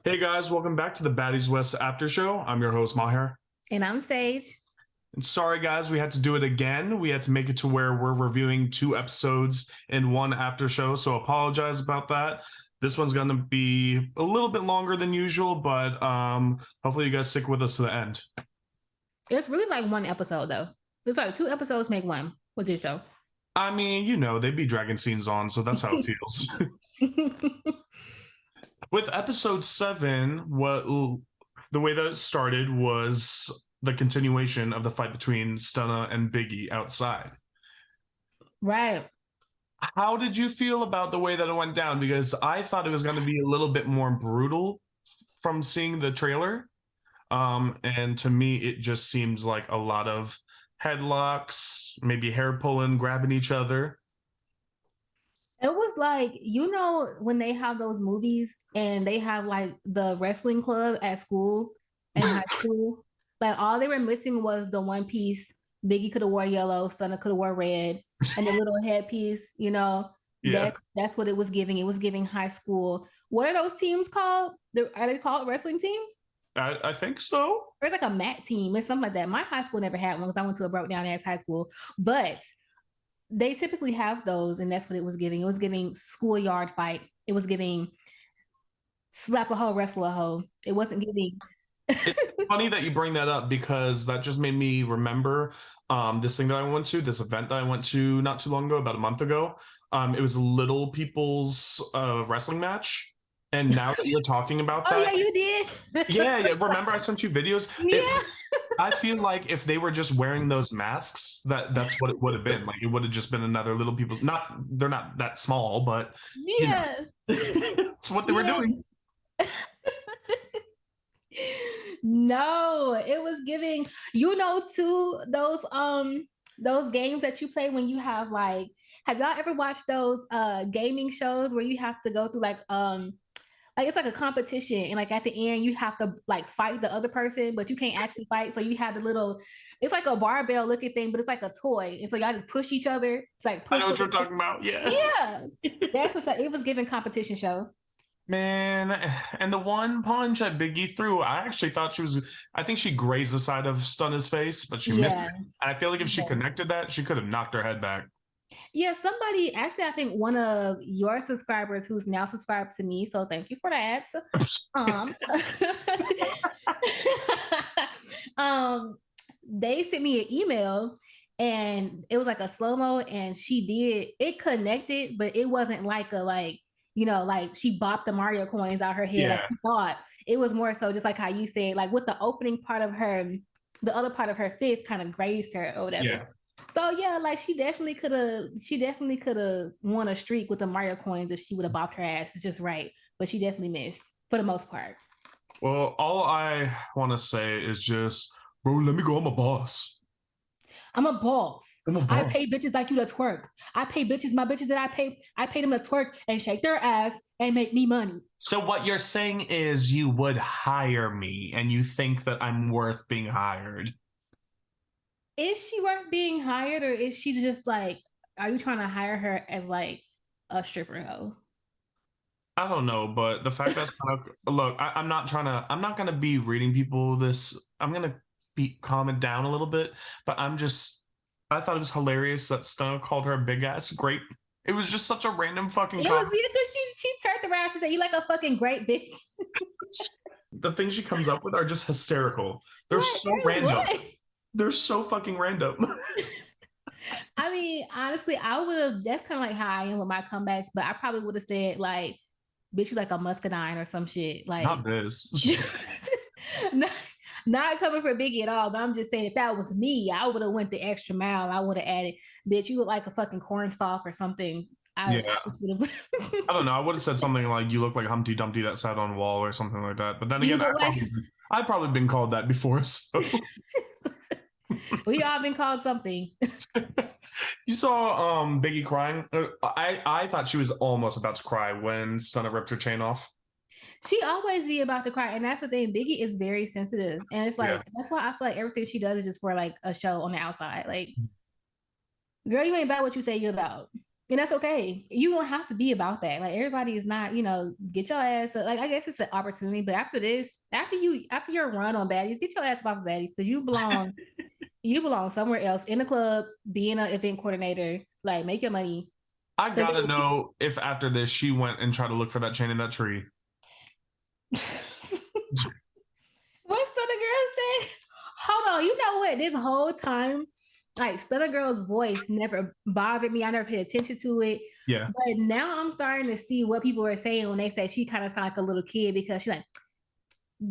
Hey guys, welcome back to the Baddies West After Show. I'm your host, Maher. And I'm Sage. And sorry guys, we had to do it again. We had to make it to where we're reviewing 2 episodes in one after show, so apologize about that. This one's going to be a little bit longer than usual, but hopefully you guys stick with us to the end. It's really like one episode though. It's like 2 episodes make one with this show. I mean, they be dragging scenes on, so that's how it feels. With episode 7, the way that it started was the continuation of the fight between Stunna and Biggie outside. Right. How did you feel about the way that it went down? Because I thought it was going to be a little bit more brutal from seeing the trailer. And to me, it just seems like a lot of headlocks, maybe hair pulling, grabbing each other. It was like, when they have those movies and they have like the wrestling club at school and high school, like all they were missing was the one piece. Biggie could have wore yellow, Stunna could have wore red, and the little headpiece, Yeah. that's what it was giving. It was giving high school. What are those teams called? Are they called wrestling teams? I think so. There's like a mat team or something like that. My high school never had one because I went to a broke down ass high school, but they typically have those, and that's what it was giving. It was giving schoolyard fight. It was giving slap a hoe, wrestle a hoe. It wasn't giving. It's funny that you bring that up because that just made me remember this event that I went to not too long ago, about a month ago. It was a Little People's wrestling match. And now that you're talking about that. Oh, yeah, you did. yeah. Remember I sent you videos? Yeah. I feel like if they were just wearing those masks, that's what it would have been. Like it would have just been another Little People's. They're not that small, but yeah, it's what they were doing. No, it was giving, to those games that you play when you have y'all ever watched those gaming shows where you have to go through like it's like a competition, and like at the end you have to like fight the other person, but you can't actually fight. So you have it's like a barbell looking thing, but it's like a toy, and so y'all just push each other. It's like push. I know what you're talking about. Yeah. That's what it was giving, competition show. Man, and the one punch that Biggie threw, I think she grazed the side of Stunna's face, but she missed it. And I feel like if she connected that, she could have knocked her head back. Yeah, somebody, actually, I think one of your subscribers who's now subscribed to me, so thank you for that. They sent me an email and it was like a slow-mo, and it connected, but it wasn't like like she bopped the Mario coins out her head. Like you thought. It was more so just like how you said, like with the opening part of the other part of her fist kind of grazed her or whatever. Yeah. So yeah, like she definitely could have won a streak with the Mario coins if she would have bopped her ass. It's just right. But she definitely missed for the most part. Well, all I want to say is just, bro, let me go. I'm a boss. I'm a boss. I pay bitches like you to twerk. I pay my bitches that I pay them to twerk and shake their ass and make me money. So what you're saying is you would hire me and you think that I'm worth being hired. Is she worth being hired, or is she just like, are you trying to hire her as like a stripper hoe? I don't know, but the fact that's look, I'm not going to be reading people this. I'm going to calm it down a little bit, but I thought it was hilarious that Stunna called her a big ass grape. It was just such a random fucking comment. It was because she turned around, she said, "You like a fucking great bitch." The things she comes up with are just hysterical. They're so random. What? They're so fucking random. I mean, honestly, that's kind of like how I am with my comebacks, but I probably would have said like, bitch, you like a muscadine or some shit. Like, not this. Not coming for Biggie at all, but I'm just saying, if that was me, I would have went the extra mile. I would have added, bitch, you look like a fucking cornstalk or something. I don't know. I would have said something like, you look like Humpty Dumpty that sat on a wall or something like that. But then again, I've probably been called that before. So we all been called something. You saw Biggie crying. I thought she was almost about to cry when Stunna ripped her chain off. She always be about to cry, and that's the thing. Biggie is very sensitive, and it's like that's why I feel like everything she does is just for like a show on the outside. Like, girl, you ain't about what you say you're about. And that's okay. You don't have to be about that. Like everybody is not, get your ass up. Like I guess it's an opportunity, but after this, after your run on Baddies, get your ass off of Baddies because you belong somewhere else in the club, being an event coordinator. Like make your money. I gotta know if after this she went and tried to look for that chain in that tree. What Stunner Girl said? Hold on, you know what? This whole time, like Stunner Girl's voice never bothered me. I never paid attention to it. Yeah. But now I'm starting to see what people were saying when they say she kind of sounds like a little kid because she's like,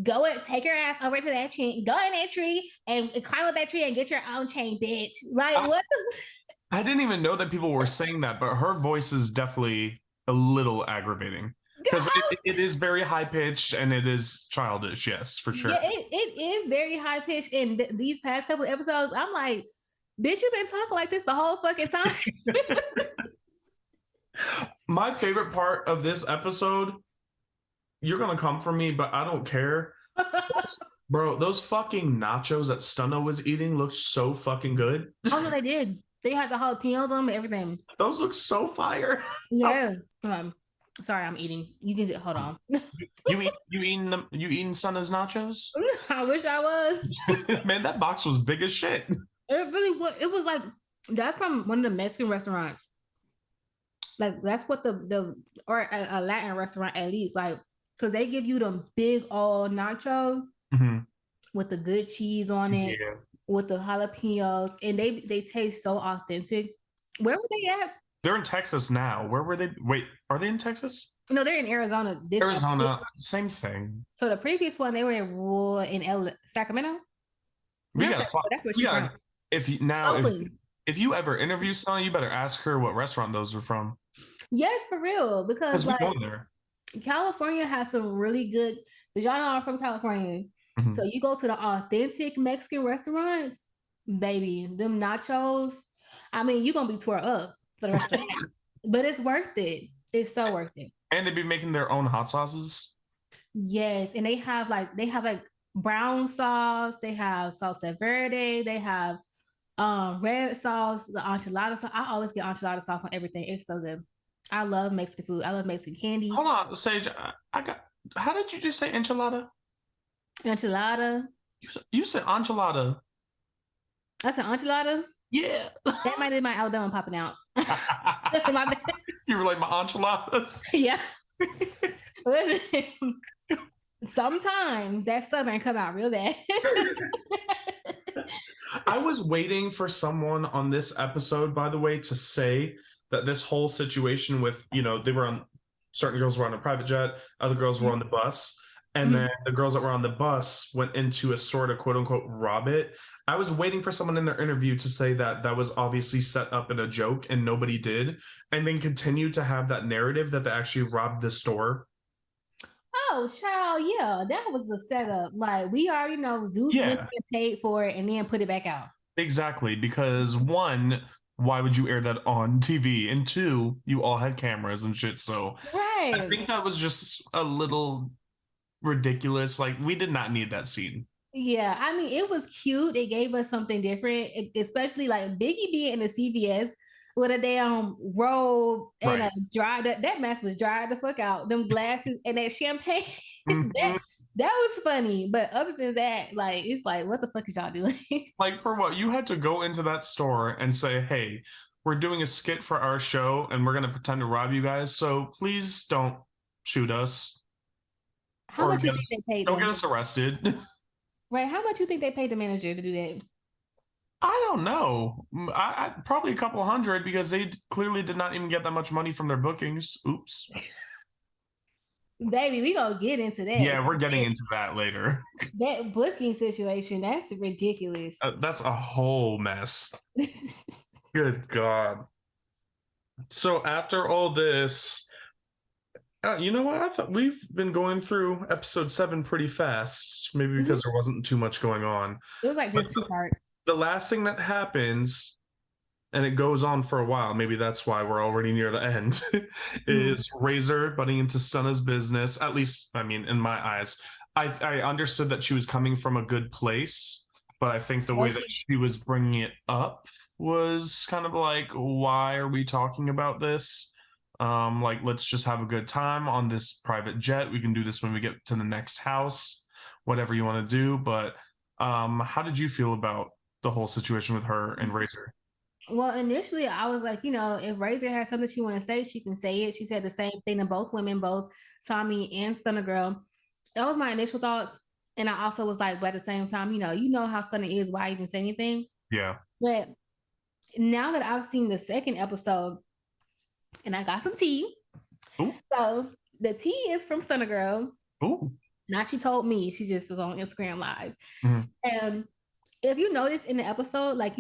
go and take your ass over to that tree, go in that tree and climb up that tree and get your own chain, bitch. Right? What the I didn't even know that people were saying that, but her voice is definitely a little aggravating. Because it is very high pitched and it is childish, yes, for sure. Yeah, it is very high pitched. In these past couple of episodes, I'm like, bitch, you've been talking like this the whole fucking time. My favorite part of this episode, you're gonna come for me, but I don't care. Bro, those fucking nachos that Stunna was eating looked so fucking good. Oh no, they did. They had the jalapenos on them and everything. Those look so fire. Yeah. Sorry, I'm eating. You can just hold on. You eating Stunna's nachos? I wish I was. Man, that box was big as shit. It really was. It was like that's from one of the Mexican restaurants. Like that's what or a Latin restaurant at least, like because they give you them big old nachos with the good cheese on it, with the jalapenos, and they taste so authentic. Where were they at? They're in Texas now. Where were they? Wait, are they in Texas? No, they're in Arizona. Arizona, same thing. So the previous one, they were in Sacramento. That's where she's from. If you ever interview someone, you better ask her what restaurant those are from. Yes, for real, because we go there. California has some really good. Did y'all know I'm from California? So you go to the authentic Mexican restaurants, baby, them nachos. I mean, you're gonna be tore up for the rest of the night, but it's worth it. It's so worth it. And they be making their own hot sauces. Yes, and they have like brown sauce. They have salsa verde. They have red sauce, the enchilada sauce. I always get enchilada sauce on everything. It's so good. I love Mexican food. I love Mexican candy. Hold on, Sage. How did you just say enchilada? Enchilada. You said enchilada. I said enchilada? Yeah. That might be my Alabama popping out. You were like, my enchiladas? Yeah. Listen, sometimes that Southern come out real bad. I was waiting for someone on this episode, by the way, to say that this whole situation with, certain girls were on a private jet, other girls were on the bus. And then the girls that were on the bus went into a sort of quote unquote rob it. I was waiting for someone in their interview to say that was obviously set up in a joke and nobody did. And then continue to have that narrative that they actually robbed the store. Oh, child, yeah. That was a setup. Like, we already know Zeus went and paid for it and then put it back out. Exactly. Because one, why would you air that on TV? And two, you all had cameras and shit. So I think that was just a little ridiculous. Like, we did not need that scene. Yeah, I mean, it was cute. It gave us something different, especially like Biggie being in the CVS with a damn robe and a dry. That mask was dried the fuck out. Them glasses and that champagne. that was funny. But other than that, like, it's like, what the fuck is y'all doing? Like, for what? You had to go into that store and say, hey, we're doing a skit for our show and we're gonna pretend to rob you guys. So please don't shoot us. How much you think they paid? Don't get us arrested. Right. How much you think they paid the manager to do that? I don't know. I probably a couple hundred because they clearly did not even get that much money from their bookings. Oops. Baby, we gonna get into that. Yeah, we're getting into that later. That booking situation, that's ridiculous. That's a whole mess. Good God. So after all this, you know what? I thought we've been going through episode 7 pretty fast, maybe because there wasn't too much going on. It was like just 2 parts. The last thing that happens, and it goes on for a while, maybe that's why we're already near the end, is Razor butting into Stunna's business. At least, I mean, in my eyes, I understood that she was coming from a good place, but I think the way that she was bringing it up was kind of like, why are we talking about this? Like, let's just have a good time on this private jet. We can do this when we get to the next house, whatever you want to do. But how did you feel about the whole situation with her and Razor? Well, initially I was like, if Razor has something she want to say, she can say it. She said the same thing to both women, both Tommy and Stunner Girl. That was my initial thoughts. And I also was like, but at the same time, you know how Stunner is, why even say anything? Yeah. But now that I've seen the second episode, and I got some tea. Ooh. So the tea is from Stunner Girl. Ooh. Now she told me, she just was on Instagram Live. Mm-hmm. And if you notice in the episode, like,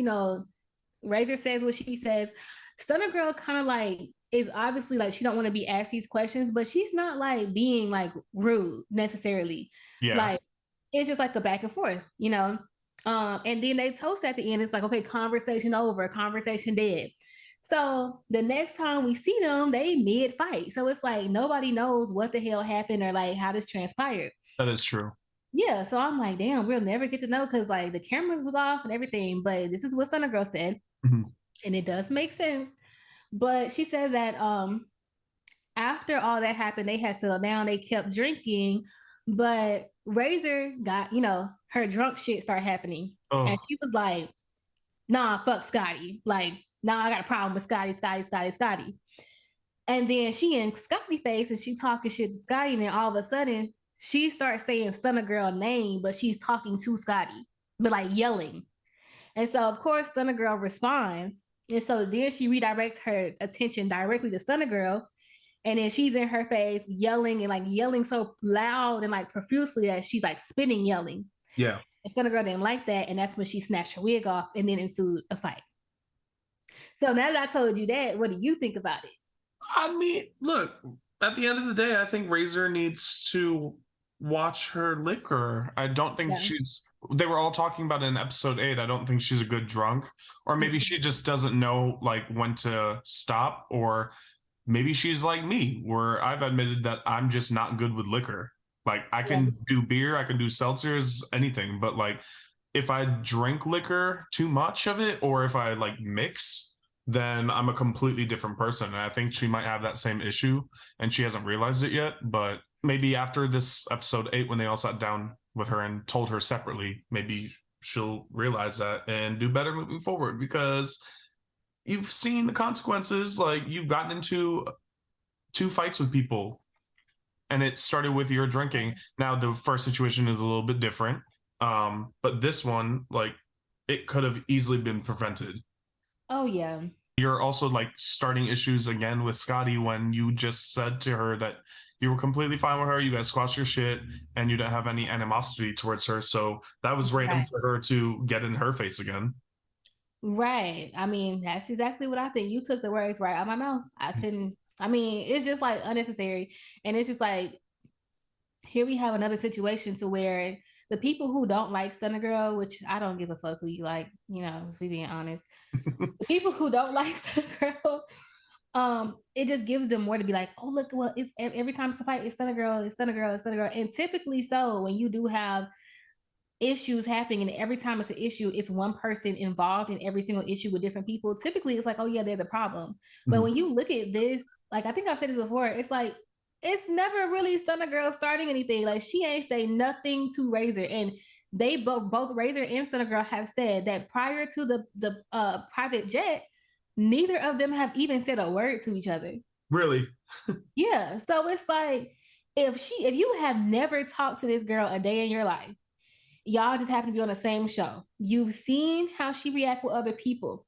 Razor says what she says, Stunner Girl kind of like is obviously like she don't want to be asked these questions, but she's not like being like rude necessarily. Yeah. Like it's just like a back and forth, and then they toast at the end. It's like, okay, conversation over, conversation dead. So the next time we see them, they mid-fight. So it's like nobody knows what the hell happened or like how this transpired. That is true. Yeah, so I'm like, damn, we'll never get to know because like the cameras was off and everything. But this is what Stunner Girl said, mm-hmm. And it does make sense. But she said that after all that happened, they had settled down. They kept drinking, but Razor got, her drunk shit started happening, and she was like, "Nah, fuck Scotty. Like, nah, I got a problem with Scotty. And then she in Scotty face and she talking shit to Scotty, and then all of a sudden she starts saying Stunner Girl name, but she's talking to Scotty, but like yelling. And so of course Stunner Girl responds. And so then she redirects her attention directly to Stunner Girl. And then she's in her face yelling and like yelling so loud and like profusely that she's like spinning yelling. Yeah. And Stunner Girl didn't like that. And that's when she snatched her wig off and then ensued a fight. So now that I told you that, what do you think about it? I mean, look, at the end of the day, I think Razor needs to watch her liquor. I don't think they were all talking about it in episode 8. I don't think she's a good drunk, or maybe she just doesn't know like when to stop, or maybe she's like me, where I've admitted that I'm just not good with liquor. Like I can do beer, I can do seltzers, anything, but like if I drink liquor, too much of it, or if I like mix, then I'm a completely different person. And I think she might have that same issue and she hasn't realized it yet. But maybe after this episode 8, when they all sat down with her and told her separately, maybe she'll realize that and do better moving forward, because you've seen the consequences. Like you've gotten into 2 fights with people and it started with your drinking. Now the first situation is a little bit different. But this one, like it could have easily been prevented. Oh, yeah. You're also like starting issues again with Scotty when you just said to her that you were completely fine with her. You guys squashed your shit and you didn't have any animosity towards her. So that was random for her to get in her face again. Right. I mean, that's exactly what I think. You took the words right out of my mouth. It's just like unnecessary. And it's just like, here we have another situation to where the people who don't like Stunner Girl, which I don't give a fuck who you like, if we're being honest. The people who don't like Stunner Girl, it just gives them more to be like, oh, look, well, it's every time it's a fight, it's Stunner Girl, it's Stunner Girl, it's Stunner Girl. And typically so, when you do have issues happening and every time it's an issue, it's one person involved in every single issue with different people. Typically it's like, oh yeah, they're the problem. Mm-hmm. But when you look at this, like I think I've said this before, it's like, it's never really Stunner Girl starting anything. Like she ain't say nothing to Razor, and they both Razor and Stunner Girl have said that prior to the private jet, neither of them have even said a word to each other. Really? Yeah. So it's like if you have never talked to this girl a day in your life, y'all just happen to be on the same show. You've seen how she react with other people.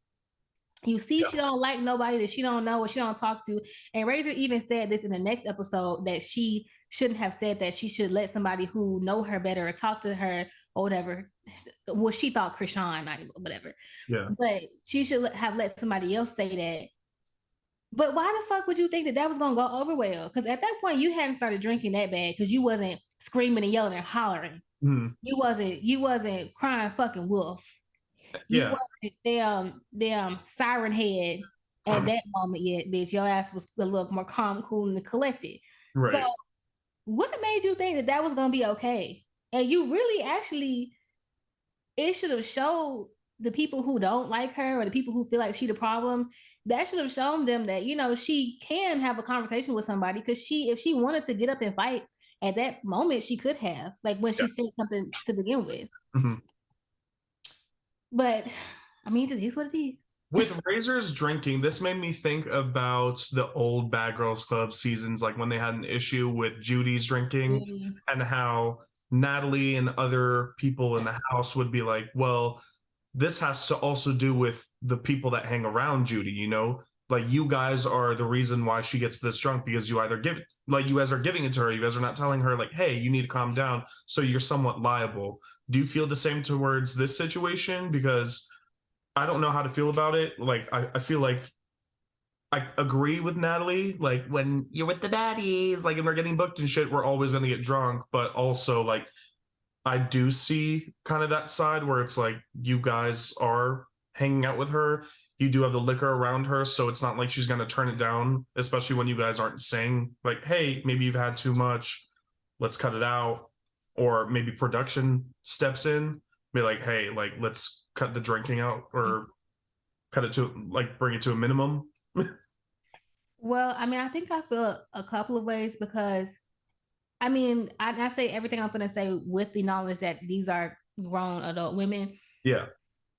You see, she don't like nobody that she don't know or she don't talk to. And Razor even said this in the next episode that she shouldn't have said that. She should let somebody who know her better or talk to her or whatever. Well, she thought Krishan, whatever. Yeah. But she should have let somebody else say that. But why the fuck would you think that was going to go over well? Because at that point, you hadn't started drinking that bad because you wasn't screaming and yelling and hollering. Mm-hmm. You wasn't crying fucking wolf. You wasn't damn siren head at that moment yet, bitch. Your ass was a little more calm, cool, and collected. Right. So what made you think that was going to be okay? And you really actually, it should have showed the people who don't like her or the people who feel like she the problem, that should have shown them that, you know, she can have a conversation with somebody, because if she wanted to get up and fight at that moment, she could have, like when she said something to begin with. Mm-hmm. But I mean, it just is what it is. With Razor's drinking, this made me think about the old Bad Girls Club seasons, like when they had an issue with Judy's drinking and how Natalie and other people in the house would be like, well, this has to also do with the people that hang around Judy, you know? Like, you guys are the reason why she gets this drunk, because you either give, like, you guys are giving it to her. You guys are not telling her, like, hey, you need to calm down. So you're somewhat liable. Do you feel the same towards this situation? Because I don't know how to feel about it. Like, I feel like I agree with Natalie. Like, when you're with the baddies, like, and we're getting booked and shit, we're always going to get drunk. But also, like, I do see kind of that side where it's like, you guys are hanging out with her. You do have the liquor around her. So it's not like she's going to turn it down, especially when you guys aren't saying, like, hey, maybe you've had too much. Let's cut it out. Or maybe production steps in, be like, hey, like, let's cut the drinking out, or cut it to, like, bring it to a minimum. Well, I mean, I think I feel a couple of ways, because I mean, I say everything I'm going to say with the knowledge that these are grown adult women. Yeah.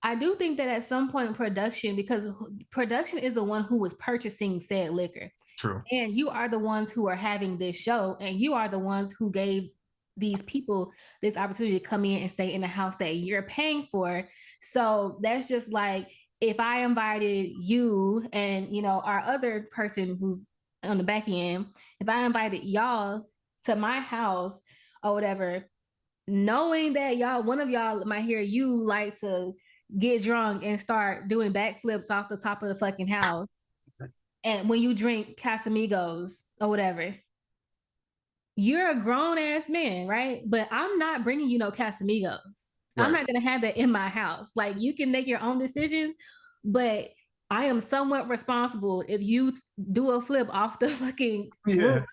I do think that at some point production, because production is the one who was purchasing said liquor. True. And you are the ones who are having this show, and you are the ones who gave these people this opportunity to come in and stay in the house that you're paying for. So that's just like, if I invited you and, you know, our other person who's on the back end, if I invited y'all to my house or whatever, knowing that one of y'all might hear you like to get drunk and start doing backflips off the top of the fucking house, and when you drink Casamigos or whatever, you're a grown ass man, right? But I'm not bringing you no Casamigos. Right. I'm not going to have that in my house. Like, you can make your own decisions, but I am somewhat responsible if you do a flip off the fucking roof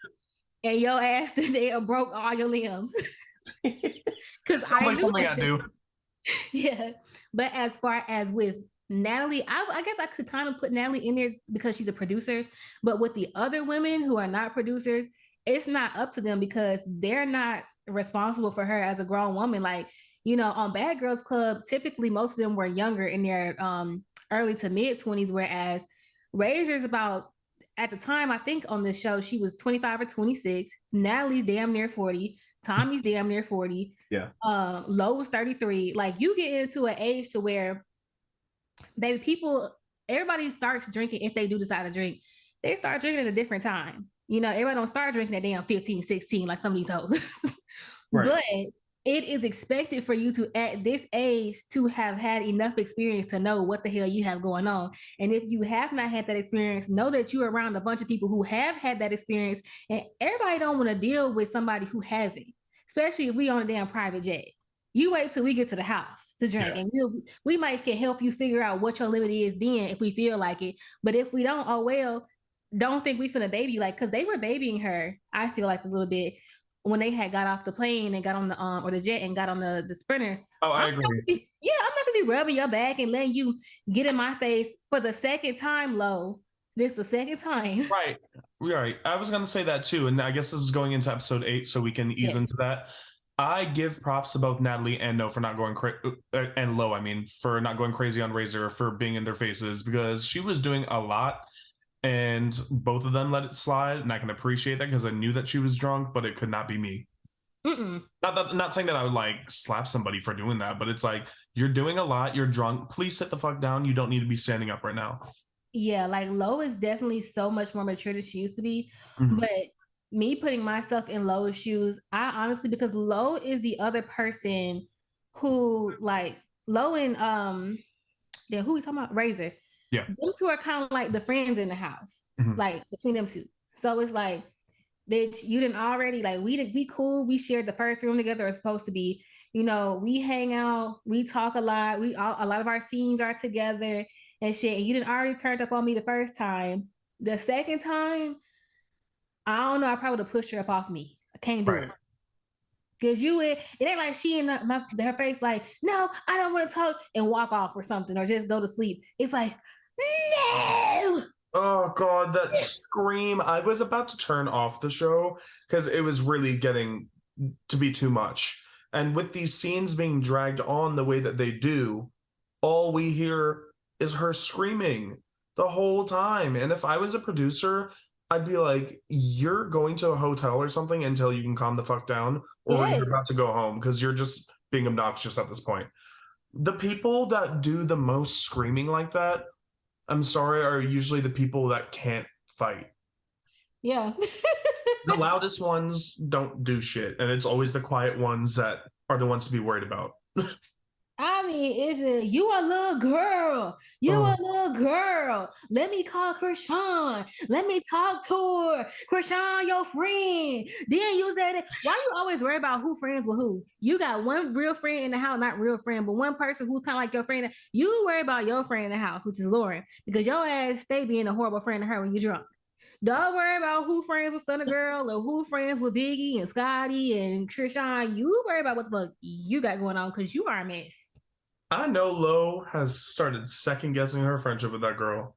and your ass today broke all your limbs. Because I like something I do. Yeah. But as far as with Natalie, I guess I could kind of put Natalie in there because she's a producer. But with the other women who are not producers, it's not up to them, because they're not responsible for her as a grown woman. Like, you know, on Bad Girls Club, typically most of them were younger, in their early to mid 20s, whereas Razor's about, at the time, I think on this show, she was 25 or 26. Natalie's damn near 40. Tommy's damn near 40. Yeah. Low was 33. Like, you get into an age to where, baby, everybody starts drinking, if they do decide to drink. They start drinking at a different time. You know, everybody don't start drinking at damn 15, 16 like some of these hoes. Right. But it is expected for you to, at this age, to have had enough experience to know what the hell you have going on. And if you have not had that experience, know that you're around a bunch of people who have had that experience, and everybody don't want to deal with somebody who hasn't, especially if we on a damn private jet. You wait till we get to the house to drink, and we might can help you figure out what your limit is then if we feel like it. But if we don't, oh well, don't think we finna baby, like, because they were babying her, I feel like, a little bit when they had got off the plane and got on the or the jet and got on the sprinter. Oh, I agree. I'm not gonna be rubbing your back and letting you get in my face for the second time, Lo. This is the second time. Right. I was gonna say that too, and I guess this is going into episode 8, so we can ease into that. I give props to both Natalie and No for not going and Lo, I mean, for not going crazy on Razor, for being in their faces, because she was doing a lot. And both of them let it slide, and I can appreciate that, because I knew that she was drunk, but it could not be me. Not saying that I would like slap somebody for doing that, but it's like, you're doing a lot, you're drunk, please sit the fuck down. You don't need to be standing up right now. Yeah, like, Lo is definitely so much more mature than she used to be. But me putting myself in Lo's shoes, I honestly, because Lo is the other person who, like, Lo and who we talking about? Razor. Yeah. Them two are kind of like the friends in the house, like, between them two. So it's like, bitch, you didn't already, like, we cool. We shared the first room together. It's supposed to be, you know, we hang out, we talk a lot. A lot of our scenes are together and shit. And you didn't already turned up on me the first time. The second time, I don't know. I probably would have pushed her up off me. I can't do it. Cause it ain't like she in her face like, no, I don't want to talk and walk off or something or just go to sleep. It's like, no. Oh God, that scream. I was about to turn off the show because it was really getting to be too much. And with these scenes being dragged on the way that they do, all we hear is her screaming the whole time. And if I was a producer, I'd be like, you're going to a hotel or something until you can calm the fuck down, or you're about to go home because you're just being obnoxious at this point. The people that do the most screaming like that, I'm sorry, are usually the people that can't fight. Yeah. The loudest ones don't do shit, and it's always the quiet ones that are the ones to be worried about. I mean, it's just, you a little girl. You a little girl. Let me call Krishan. Let me talk to her. Krishan, your friend. Then you said it. Why you always worry about who friends with who? You got one real friend in the house, not real friend, but one person who's kind of like your friend. You worry about your friend in the house, which is Lauren, because your ass stay being a horrible friend to her when you're drunk. Don't worry about who friends with Stunner Girl or who friends with Biggie and Scotty and Trishawn. You worry about what the fuck you got going on because you are a mess. I know Lo has started second guessing her friendship with that girl.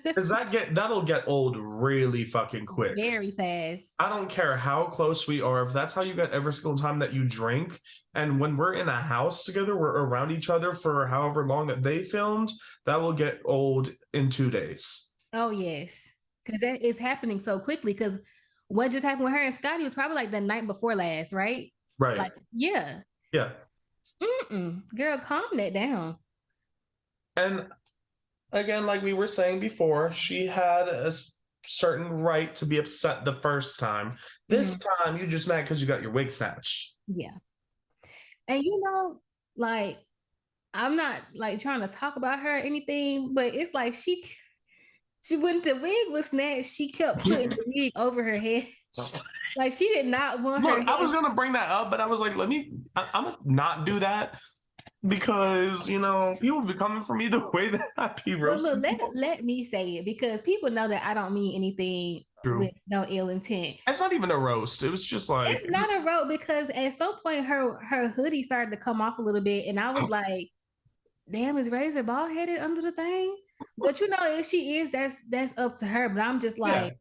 Because that'll get old really fucking quick. Very fast. I don't care how close we are. If that's how you get every single time that you drink, and when we're in a house together, we're around each other for however long that they filmed, that will get old in 2 days. Oh, yes. Because that is happening so quickly. Because what just happened with her and Scotty was probably like the night before last, right? Right. Like, yeah. Yeah. Girl, calm that down. And again, like we were saying before, she had a certain right to be upset the first time. This time, you just mad because you got your wig snatched. Yeah. And like, I'm not like trying to talk about her or anything, but it's like she when the wig was snatched, she kept putting the wig over her head. Like she did not want her. I was gonna bring that up, but I was like, I'm gonna not do that because people be coming for me the way that I be roasting. Look, let me say it because people know that I don't mean anything with no ill intent. It's not even a roast. It was just like it's not a roast because at some point her hoodie started to come off a little bit, and I was like, "Damn, is Razor bald headed under the thing?" But if she is, that's up to her. But I'm just like. Yeah.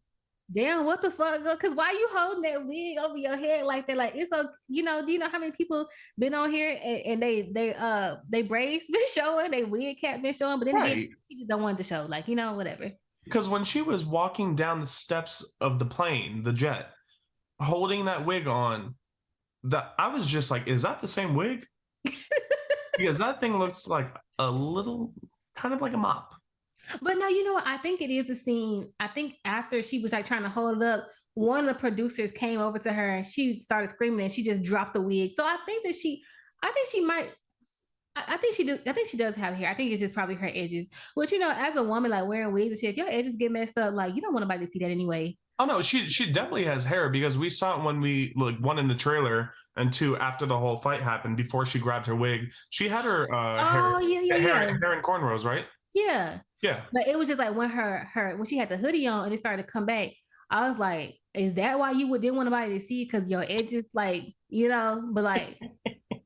Damn, what the fuck? Because why you holding that wig over your head like that? Like it's do you know how many people been on here and they braids been showing, they wig cap been showing, but then again, she just don't want to show, like whatever. Because when she was walking down the steps of the plane, the jet, holding that wig on, I was just like, is that the same wig? Because that thing looks like a little, kind of like a mop. But no, you know what? I think it is a scene. I think after she was like trying to hold it up, one of the producers came over to her and she started screaming and she just dropped the wig. So I think she does have hair. I think it's just probably her edges. Which, as a woman, like wearing wigs and shit, if your edges get messed up, like you don't want nobody to see that anyway. Oh no, she definitely has hair because we saw it when we one in the trailer and two after the whole fight happened before she grabbed her wig. She had her hair in cornrows, right? Yeah. Yeah. But it was just like when when she had the hoodie on and it started to come back, I was like, is that why you didn't want nobody to see? Because your edges, like, but like,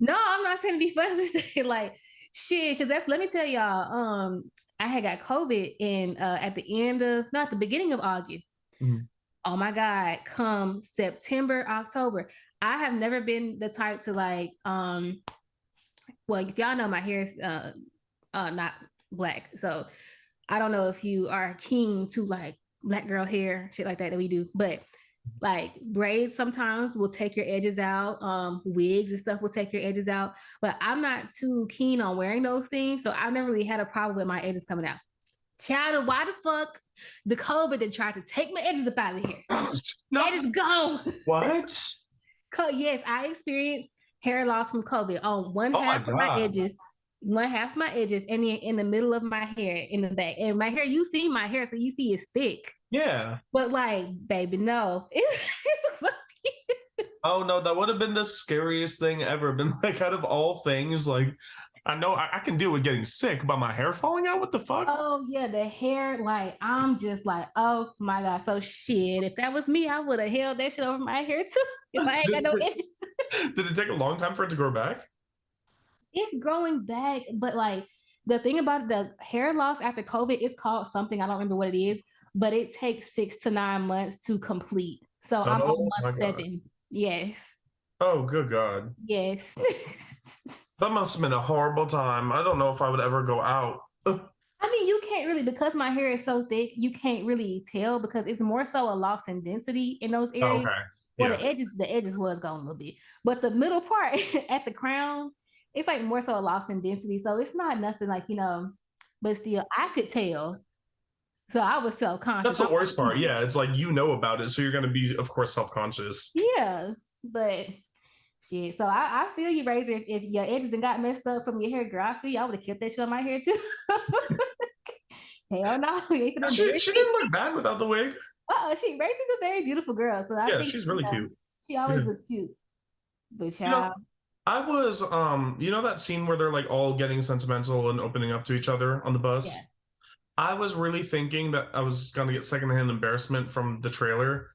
no, I'm not saying to be funny, say like, shit, because let me tell y'all, I had got COVID at the beginning of August. Mm-hmm. Oh my God, come September, October, I have never been the type to like, well, if y'all know my hair is not black, so I don't know if you are keen to like black girl hair, shit like that we do, but like braids sometimes will take your edges out, wigs and stuff will take your edges out, but I'm not too keen on wearing those things, so I've never really had a problem with my edges coming out. Child, why the fuck the COVID that tried to take my edges up out of here? No. Edges gone. What? Yes, I experienced hair loss from COVID on one half of my edges. One half of my edges and then in the middle of my hair in the back. And my hair, you see my hair, so you see it's thick. Yeah. But like, baby, no. Oh no, that would have been the scariest thing ever. Been like out of all things, like I know I can deal with getting sick, but my hair falling out. What the fuck? Oh yeah, the hair. Like I'm just like, oh my god. So shit. If that was me, I would have held that shit over my hair too. If I ain't got no edges. Did it take a long time for it to grow back? It's growing back, but like the thing about the hair loss after COVID is called something. I don't remember what it is, but it takes 6 to 9 months to complete. So I'm on month 7. Yes. Oh, good God. Yes. That must have been a horrible time. I don't know if I would ever go out. I mean, you can't really, because my hair is so thick, you can't really tell because it's more so a loss in density in those areas. Okay. Well, the edges was gone a little bit, but the middle part at the crown, it's like more so a loss in density. So it's not nothing like, but still I could tell. So I was self-conscious. That's the worst part. Yeah. It's like, about it. So you're going to be, of course, self-conscious. Yeah. But shit. So I feel you, Razor. If your edges got messed up from your hair, girl, I feel you. I would have kept that shit on my hair too. Hell no. She didn't look bad without the wig. Razor's a very beautiful girl. So I think she's really cute. She always looks cute. But child. I was that scene where they're like all getting sentimental and opening up to each other on the bus. Yeah. I was really thinking that I was gonna get secondhand embarrassment from the trailer,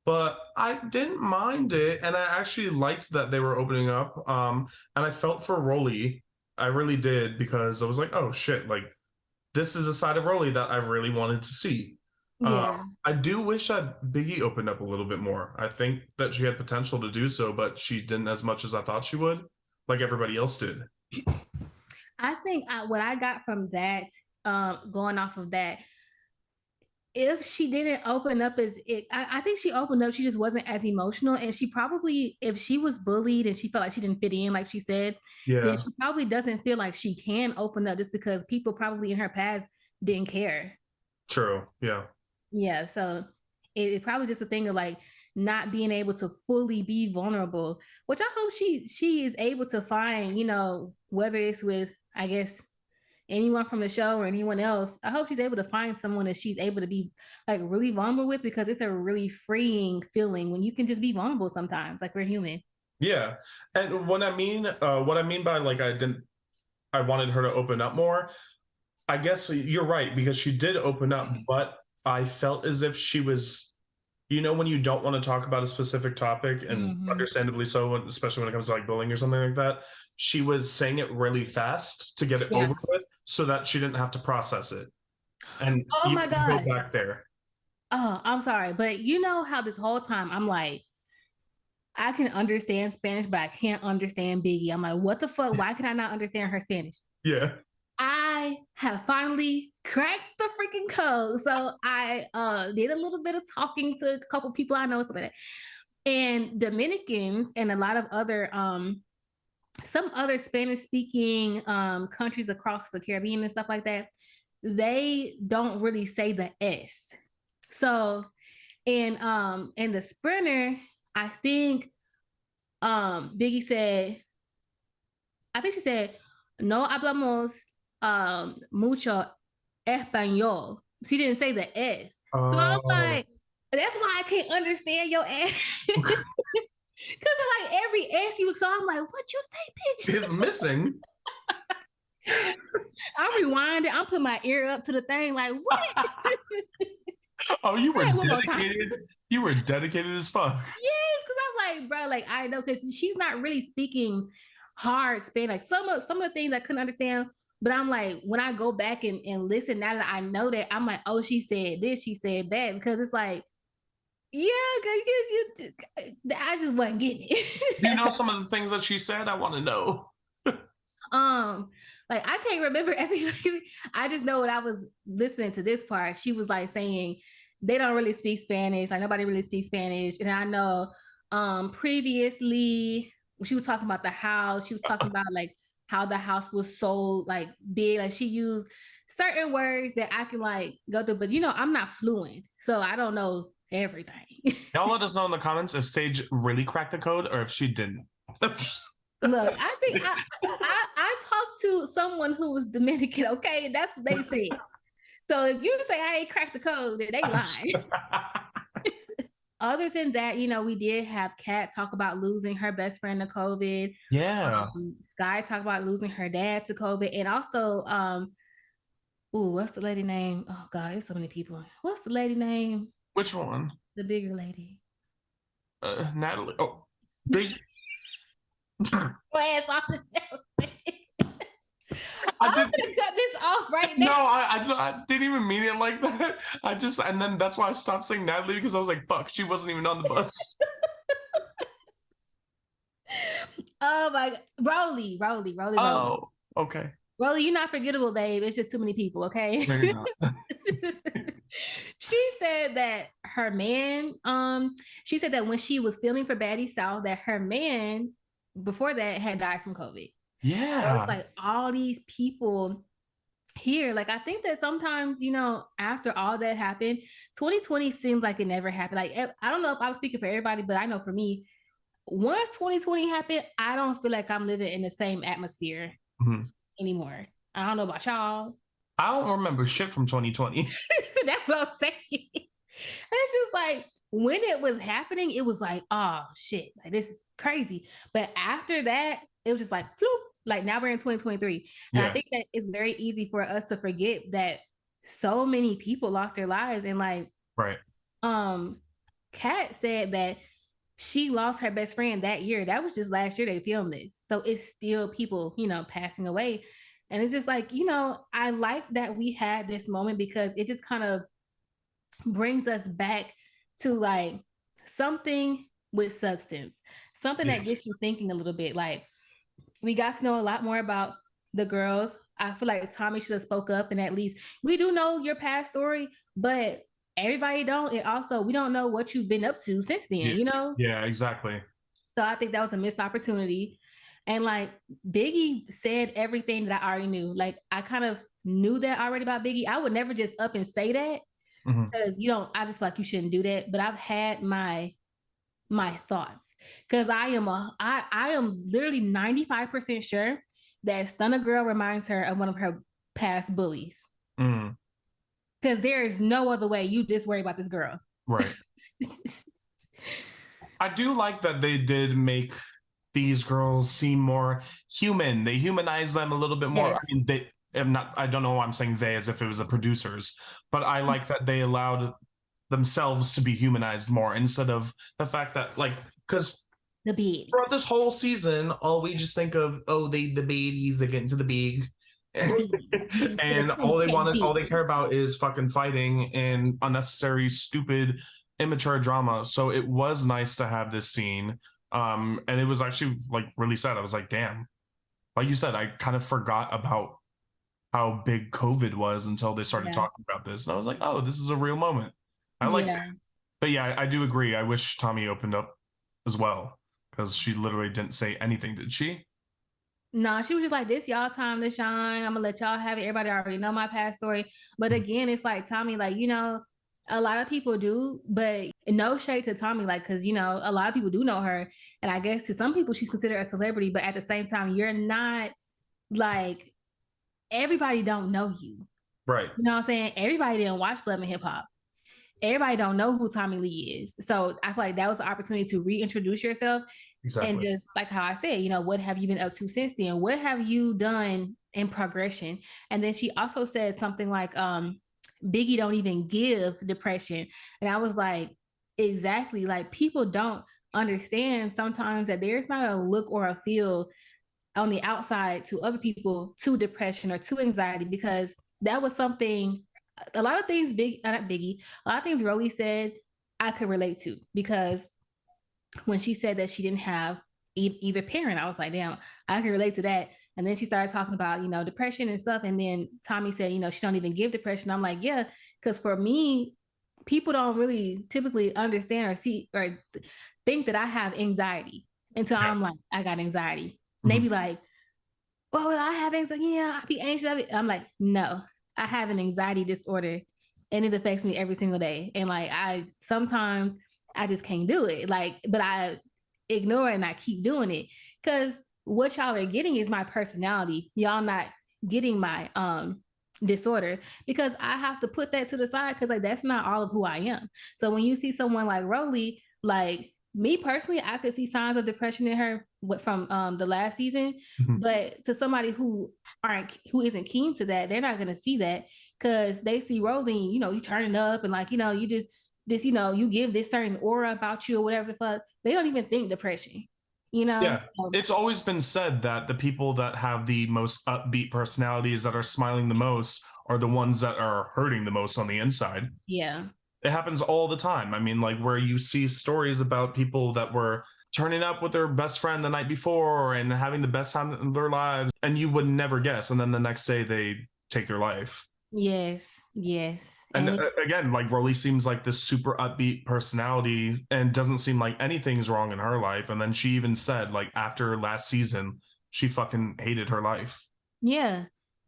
but I didn't mind it, and I actually liked that they were opening up. And I felt for Rollie. I really did, because I was like, oh shit, like this is a side of Rollie that I really wanted to see. Yeah. I do wish that Biggie opened up a little bit more. I think that she had potential to do so, but she didn't as much as I thought she would, like everybody else did. I think what I got from that, going off of that, if she didn't open up I think she opened up, she just wasn't as emotional. And she probably, if she was bullied and she felt like she didn't fit in, like she said, then she probably doesn't feel like she can open up just because people probably in her past didn't care. True. Yeah. Yeah, so it's probably just a thing of like not being able to fully be vulnerable, which I hope she is able to find, whether it's with, I guess, anyone from the show or anyone else. I hope she's able to find someone that she's able to be like really vulnerable with, because it's a really freeing feeling when you can just be vulnerable sometimes, like we're human. Yeah. And what I mean by like I wanted her to open up more, I guess you're right, because she did open up, but I felt as if she was, when you don't want to talk about a specific topic, and understandably so, especially when it comes to like bullying or something like that, she was saying it really fast to get it over with so that she didn't have to process it. And oh my God, go back there. Oh, I'm sorry, but you know how this whole time I'm like, I can understand Spanish, but I can't understand Biggie. I'm like, what the fuck? Why can I not understand her Spanish? Yeah. I have finally cracked the freaking code. So I did a little bit of talking to a couple people I know, something like that. And Dominicans and a lot of other some other Spanish speaking countries across the Caribbean and stuff like that, they don't really say the S. So in the Sprinter, I think Biggie said, I think she said, no hablamos mucho español. She didn't say the S. So I'm like, that's why I can't understand your S. Because of like every S you, so I'm like, what you say, bitch? It's missing. I'm rewinding. I'm putting my ear up to the thing, like, what? Oh, you were dedicated. You were dedicated as fuck. Yes, because I'm like, bro, like I know, because she's not really speaking hard Spanish. Like some of the things I couldn't understand, but I'm like, when I go back and listen, now that I know that, I'm like, oh, she said this, she said that, because it's like, yeah, I just wasn't getting it. Do you know some of the things that she said? I want to know. Like I can't remember everything. I just know when I was listening to this part, she was like saying they don't really speak Spanish, like nobody really speaks Spanish. And I know previously she was talking about the house, she was talking about like how the house was so like big, like she used certain words that I can like go through, but I'm not fluent, so I don't know everything. Y'all let us know in the comments if Sage really cracked the code or if she didn't. Look, I think I talked to someone who was Dominican, okay? That's what they said. So if you say I ain't cracked the code, then they lying. other than that, you know, we did have Kat talk about losing her best friend to COVID. Yeah. Sky talk about losing her dad to COVID. And also, what's the lady name? Oh God, there's so many people. What's the lady name? Which one? The bigger lady. Natalie. Oh, big. Ass off the I'm gonna cut this off right now. No, I didn't even mean it like that. And then that's why I stopped saying Natalie, because I was like, fuck, she wasn't even on the bus. Oh my God. Rollie. Oh, okay. Rollie, you're not forgettable, babe. It's just too many people, okay? No, you're not. She said that her man, she said that when she was filming for Baddies South, that her man before that had died from COVID. Yeah. So it's like all these people here. Like, I think that sometimes, you know, after all that happened, 2020 seems like it never happened. Like, I don't know if I was speaking for everybody, but I know for me, once 2020 happened, I don't feel like I'm living in the same atmosphere anymore. I don't know about y'all. I don't remember shit from 2020. That's what I'm saying. It's just like, when it was happening, it was like, oh shit, like this is crazy. But after that, it was just like, floop, like now we're in 2023. And I think that it's very easy for us to forget that so many people lost their lives. And like, right. Kat said that she lost her best friend that year. That was just last year they filmed this. So it's still people, you know, passing away. And it's just like, you know, I like that we had this moment because it just kind of brings us back to like something with substance, something that gets you thinking a little bit. Like, we got to know a lot more about the girls. I feel like Tommy should have spoke up, and at least we do know your past story, but everybody don't. And also, we don't know what you've been up to since then, you know? Yeah, exactly. So I think that was a missed opportunity. And like, Biggie said everything that I already knew. Like, I kind of knew that already about Biggie. I would never just up and say that because you don't, I just feel like you shouldn't do that. But I've had my thoughts because I am literally 95% sure that Stunna Girl reminds her of one of her past bullies. Because there is no other way you just worry about this girl. Right. I do like that they did make these girls seem more human. They humanize them a little bit more. Yes. I mean, I don't know why I'm saying they as if it was the producers, but I like that they allowed themselves to be humanized more instead of the fact that, like, because the big throughout this whole season, all we just think of, the baddies that get into the big. And all they care about is fucking fighting and unnecessary, stupid, immature drama. So it was nice to have this scene. And it was actually like really sad. I was like, damn. Like you said, I kind of forgot about how big COVID was until they started talking about this. And I was like, oh, this is a real moment. I like that. But yeah, I do agree. I wish Tommy opened up as well, because she literally didn't say anything, did she? No, she was just like, this y'all time to shine. I'm gonna let y'all have it. Everybody already know my past story. But again, it's like, Tommy, like, you know, a lot of people do, but no shade to Tommy, like, because, you know, a lot of people do know her. And I guess to some people, she's considered a celebrity, but at the same time, you're not, like, everybody don't know you. Right. You know what I'm saying? Everybody didn't watch Love and Hip Hop. Everybody don't know who Tommy Lee is. So I feel like that was an opportunity to reintroduce yourself. Exactly. And just like how I said, you know, what have you been up to since then? What have you done in progression? And then she also said something like, Biggie don't even give depression. And I was like, exactly. Like, people don't understand sometimes that there's not a look or a feel on the outside to other people to depression or to anxiety, because that was something, a lot of things a lot of things Rollie said I could relate to, because when she said that she didn't have either parent, I was like, damn, I can relate to that. And then she started talking about, you know, depression and stuff. And then Tommy said, you know, she don't even give depression. I'm like, yeah, because for me, people don't really typically understand or see or think that I have anxiety until I'm like, I got anxiety. And they be like, well, I have anxiety. Yeah, I be anxious. I'm like, no, I have an anxiety disorder and it affects me every single day. And like, sometimes I just can't do it. Like, but I ignore it and I keep doing it, because what y'all are getting is my personality. Y'all not getting my disorder, because I have to put that to the side because like that's not all of who I am. So when you see someone like Rollie, like me personally, I could see signs of depression in her from the last season, but to somebody who isn't keen to that, they're not gonna see that because they see Rollie, you know, you turning up and like, you know, you just this, you know, you give this certain aura about you or whatever the fuck. They don't even think depression. You know, yeah, it's always been said that the people that have the most upbeat personalities that are smiling the most are the ones that are hurting the most on the inside. Yeah. It happens all the time. I mean, like where you see stories about people that were turning up with their best friend the night before and having the best time in their lives, and you would never guess. And then the next day they take their life. Yes. And again, like Rollie seems like this super upbeat personality and doesn't seem like anything's wrong in her life. And then she even said, like, after last season, she fucking hated her life. Yeah.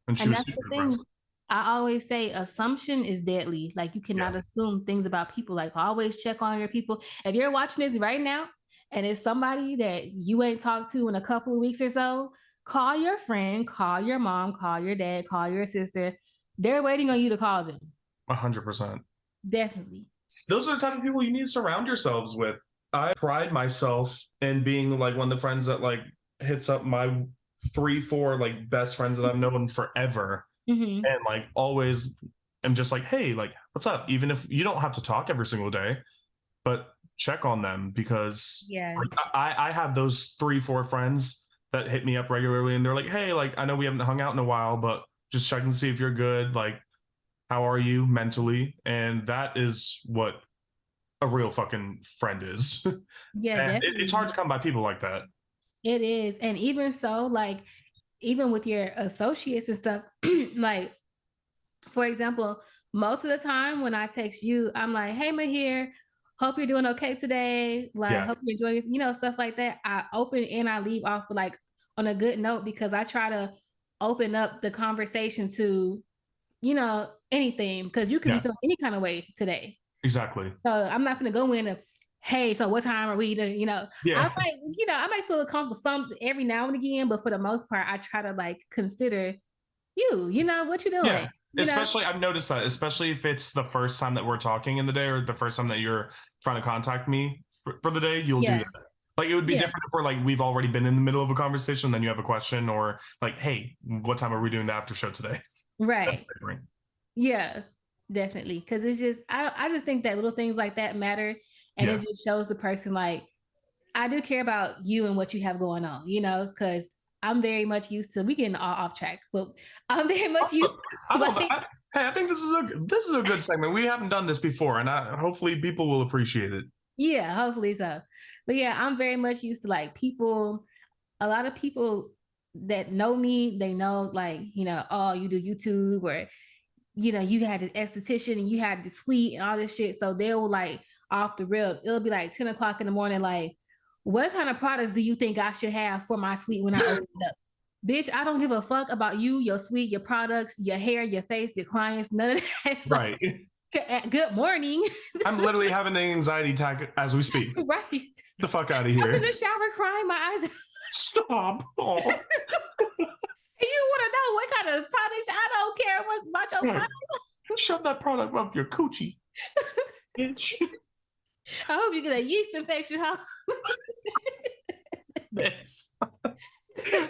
And she was super depressed. I always say assumption is deadly. Like you cannot assume things about people. Like always check on your people. If you're watching this right now and it's somebody that you ain't talked to in a couple of weeks or so, call your friend, call your mom, call your dad, call your sister. They're waiting on you to call them. 100%. Definitely. Those are the type of people you need to surround yourselves with. I pride myself in being like one of the friends that like hits up my 3-4 like best friends that I've known forever. And like always am just like, hey, like, what's up? Even if you don't have to talk every single day, but check on them because like, I have those 3-4 friends that hit me up regularly and they're like, hey, like, I know we haven't hung out in a while, but just check and see if you're good. Like, how are you mentally? And that is what a real fucking friend is. Yeah, it's hard to come by people like that. It is. And even so, like, even with your associates and stuff, like, for example, most of the time when I text you, I'm like, hey, Maher, hope you're doing okay today. Like, hope you're enjoying, you know, stuff like that. I open and I leave off like on a good note because I try to open up the conversation to, you know, anything because you could be feeling any kind of way today. Exactly. So I'm not going to go in and, hey, so what time are we to, you know, I might feel comfortable some every now and again, but for the most part, I try to like consider you know, what you're doing. Yeah. Especially, I've noticed that, especially if it's the first time that we're talking in the day or the first time that you're trying to contact me for the day, you'll do that. Like it would be different if we're like, we've already been in the middle of a conversation, then you have a question or like, hey, what time are we doing the after show today? Right. Yeah, definitely. Cause it's just, I just think that little things like that matter. And it just shows the person like, I do care about you and what you have going on, you know, because I'm very much used to, we getting all off track, but I'm very much used to hey, I think this is a good segment. We haven't done this before and hopefully people will appreciate it. Yeah, hopefully so. But yeah, I'm very much used to like people, a lot of people that know me, they know like, you know, oh, you do YouTube or, you know, you had this esthetician and you had this suite and all this shit. So they'll like off the rip, it'll be like 10 o'clock in the morning, like, what kind of products do you think I should have for my suite when I open it up? Bitch, I don't give a fuck about you, your suite, your products, your hair, your face, your clients, none of that. Right. Good morning. I'm literally having an anxiety attack as we speak. Right. The fuck out of here. I'm in the shower crying, my eyes. Stop. Oh. And you want to know what kind of products? I don't care what about your products. Shove that product up your coochie. Bitch. I hope you get a yeast infection, huh? Yes.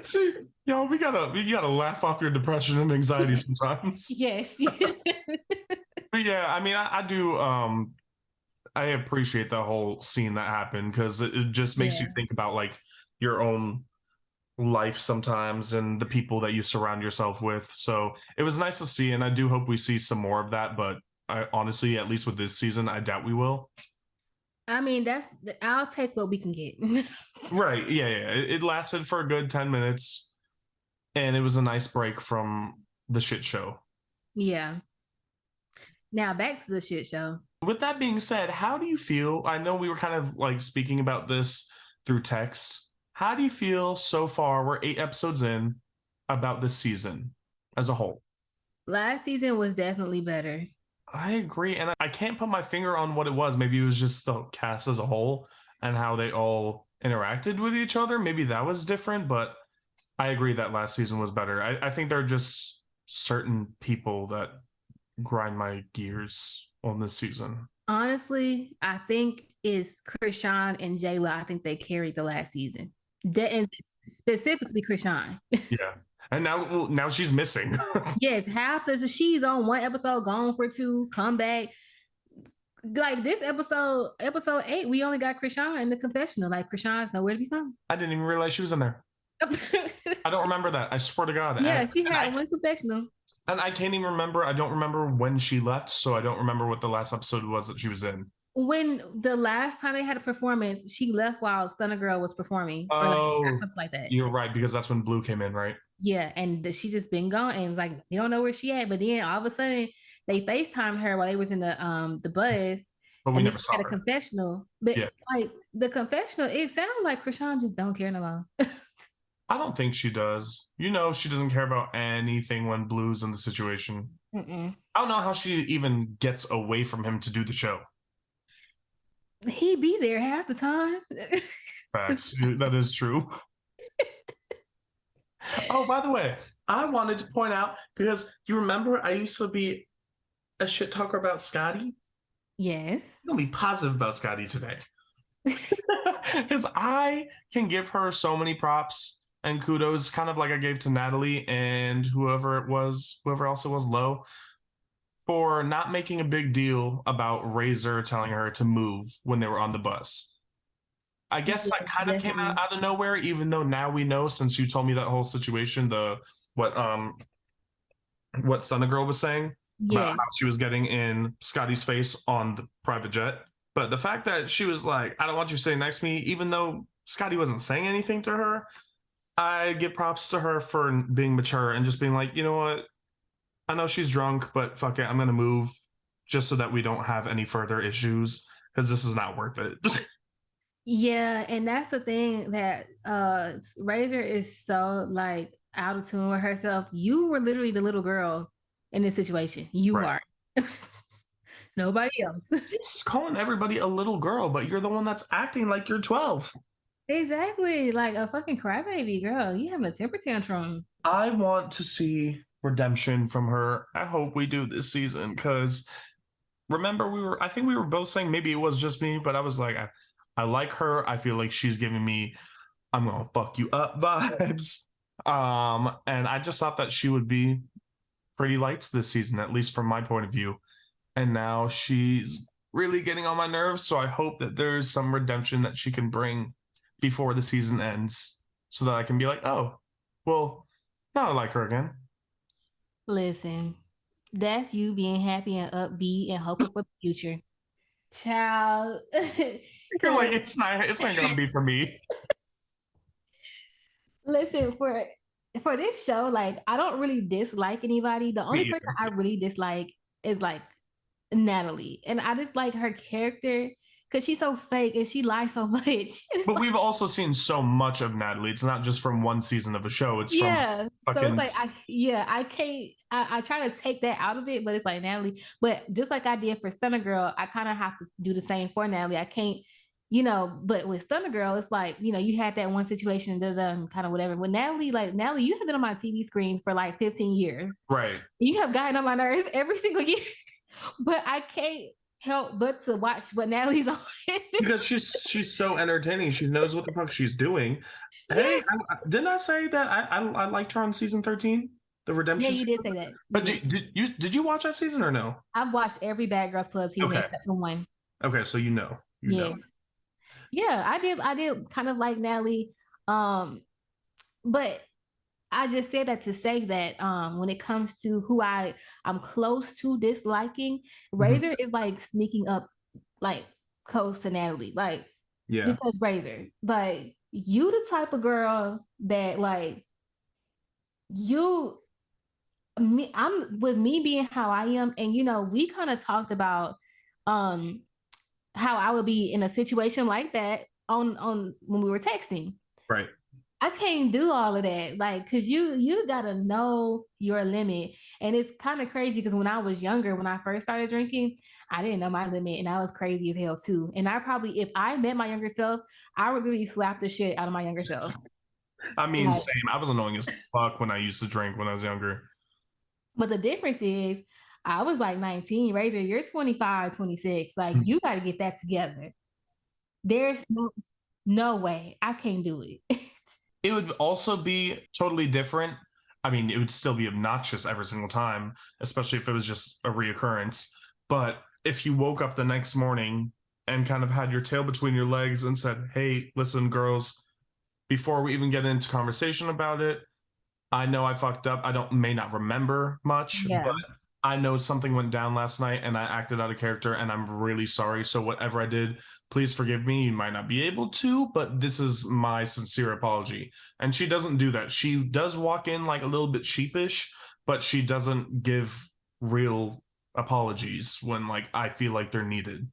See, yo, we gotta laugh off your depression and anxiety sometimes. Yes. But yeah, I mean, I do. I appreciate the whole scene that happened because it just makes you think about like your own life sometimes and the people that you surround yourself with. So it was nice to see, and I do hope we see some more of that. But I honestly, at least with this season, I doubt we will. I mean, I'll take what we can get. Right. Yeah. It lasted for a good 10 minutes and it was a nice break from the shit show. Yeah. Now back to the shit show. With that being said, how do you feel? I know we were kind of like speaking about this through text. How do you feel so far? We're 8 episodes in about this season as a whole. Last season was definitely better. I agree. And I can't put my finger on what it was. Maybe it was just the cast as a whole and how they all interacted with each other. Maybe that was different, but I agree that last season was better. I think they're just certain people that grind my gears on this season. Honestly, I think it's Krishan and Jayla. I think they carried the last season. And specifically Krishan. Yeah. And now she's missing. Yes, she's on one episode, gone for two, come back. Like this episode 8, we only got Krishan in the confessional. Like Krishan's nowhere to be found. I didn't even realize she was in there. I don't remember that. I swear to God. Yeah, she had one confessional. And I can't even remember. I don't remember when she left, so I don't remember what the last episode was that she was in. When the last time they had a performance, she left while Stunner Girl was performing. Oh, or something like that. You're right, because that's when Blue came in, right? Yeah, and she just been gone, and it's like you don't know where she at. But then all of a sudden, they FaceTimed her while they was in the bus. But we never saw her. A confessional. But yeah. Like the confessional, it sounds like Krishan just don't care no more. I don't think she does. You know, she doesn't care about anything when Blue's in the situation. I don't know how she even gets away from him to do the show. He be there half the time. Facts. That is true. Oh, by the way, I wanted to point out, because you remember I used to be a shit talker about Scotty? Yes. I'm going to be positive about Scotty today. Because I can give her so many props and kudos, kind of like I gave to Natalie and whoever else it was, Lo, for not making a big deal about Razor telling her to move when they were on the bus. I guess that kind of came out of nowhere, even though now we know, since you told me that whole situation, what Stunna Girl was saying about how she was getting in Scotty's face on the private jet. But the fact that she was like, I don't want you sitting next to me, even though Scotty wasn't saying anything to her, I give props to her for being mature and just being like, you know what? I know she's drunk, but fuck it, I'm going to move just so that we don't have any further issues, because this is not worth it. Yeah, and that's the thing that Razor is so like out of tune with herself. You were literally the little girl in this situation. You are. Nobody else. It's calling everybody a little girl, but you're the one that's acting like you're 12. Exactly. Like a fucking crybaby girl. You have a temper tantrum. I want to see redemption from her. I hope we do this season, because remember I think we were both saying, maybe it was just me, but I was like, I like her. I feel like she's giving me I'm gonna fuck you up vibes. And I just thought that she would be pretty lights this season, at least from my point of view. And now she's really getting on my nerves. So I hope that there's some redemption that she can bring before the season ends, so that I can be like, oh, well, now I like her again. Listen, that's you being happy and upbeat and hoping for the future. Child. You're like, it's not gonna be for me. Listen, for this show, like, I don't really dislike anybody. The only person I really dislike is like Natalie, and I just like her character because she's so fake and she lies so much. But we've also seen so much of Natalie. It's not just from one season of a show. It's from fucking... So it's like I can't. I try to take that out of it, but it's like Natalie. But just like I did for Stunner Girl, I kind of have to do the same for Natalie. I can't, But with Stunner Girl, it's like you had that one situation, kind of whatever. With Natalie, you have been on my TV screens for like 15 years, right? You have gotten on my nerves every single year, but I can't help but to watch what Natalie's on. Because she's so entertaining. She knows what the fuck she's doing. Yes. Hey, didn't I say that I liked her on season 13? The redemption. Yeah, you did say that. But did you watch that season or no? I've watched every Bad Girls Club season except for one. Okay, so you know. Yes. Yeah, I did kind of like Natalie. But I just said that to say that when it comes to who I'm close to disliking, Razor is like sneaking up like close to Natalie. Like, because Razor, like, you the type of girl that like I'm with me being how I am, and we kind of talked about how I would be in a situation like that on when we were texting. Right. I can't do all of that, like, because you gotta know your limit. And it's kind of crazy because when I was younger, when I first started drinking, I didn't know my limit, and I was crazy as hell too. And I probably, if I met my younger self, I would really slap the shit out of my younger self. I mean, same. I was annoying as fuck when I used to drink when I was younger. But the difference is, I was like 19, Razor, you're 25, 26. Like, you got to get that together. There's no way. I can't do it. It would also be totally different. I mean, it would still be obnoxious every single time, especially if it was just a reoccurrence. But if you woke up the next morning and kind of had your tail between your legs and said, hey, listen, girls, before we even get into conversation about it, I know I fucked up. May not remember much, but I know something went down last night and I acted out of character and I'm really sorry. So whatever I did, please forgive me. You might not be able to, but this is my sincere apology. And she doesn't do that. She does walk in like a little bit sheepish, but she doesn't give real apologies when like I feel like they're needed.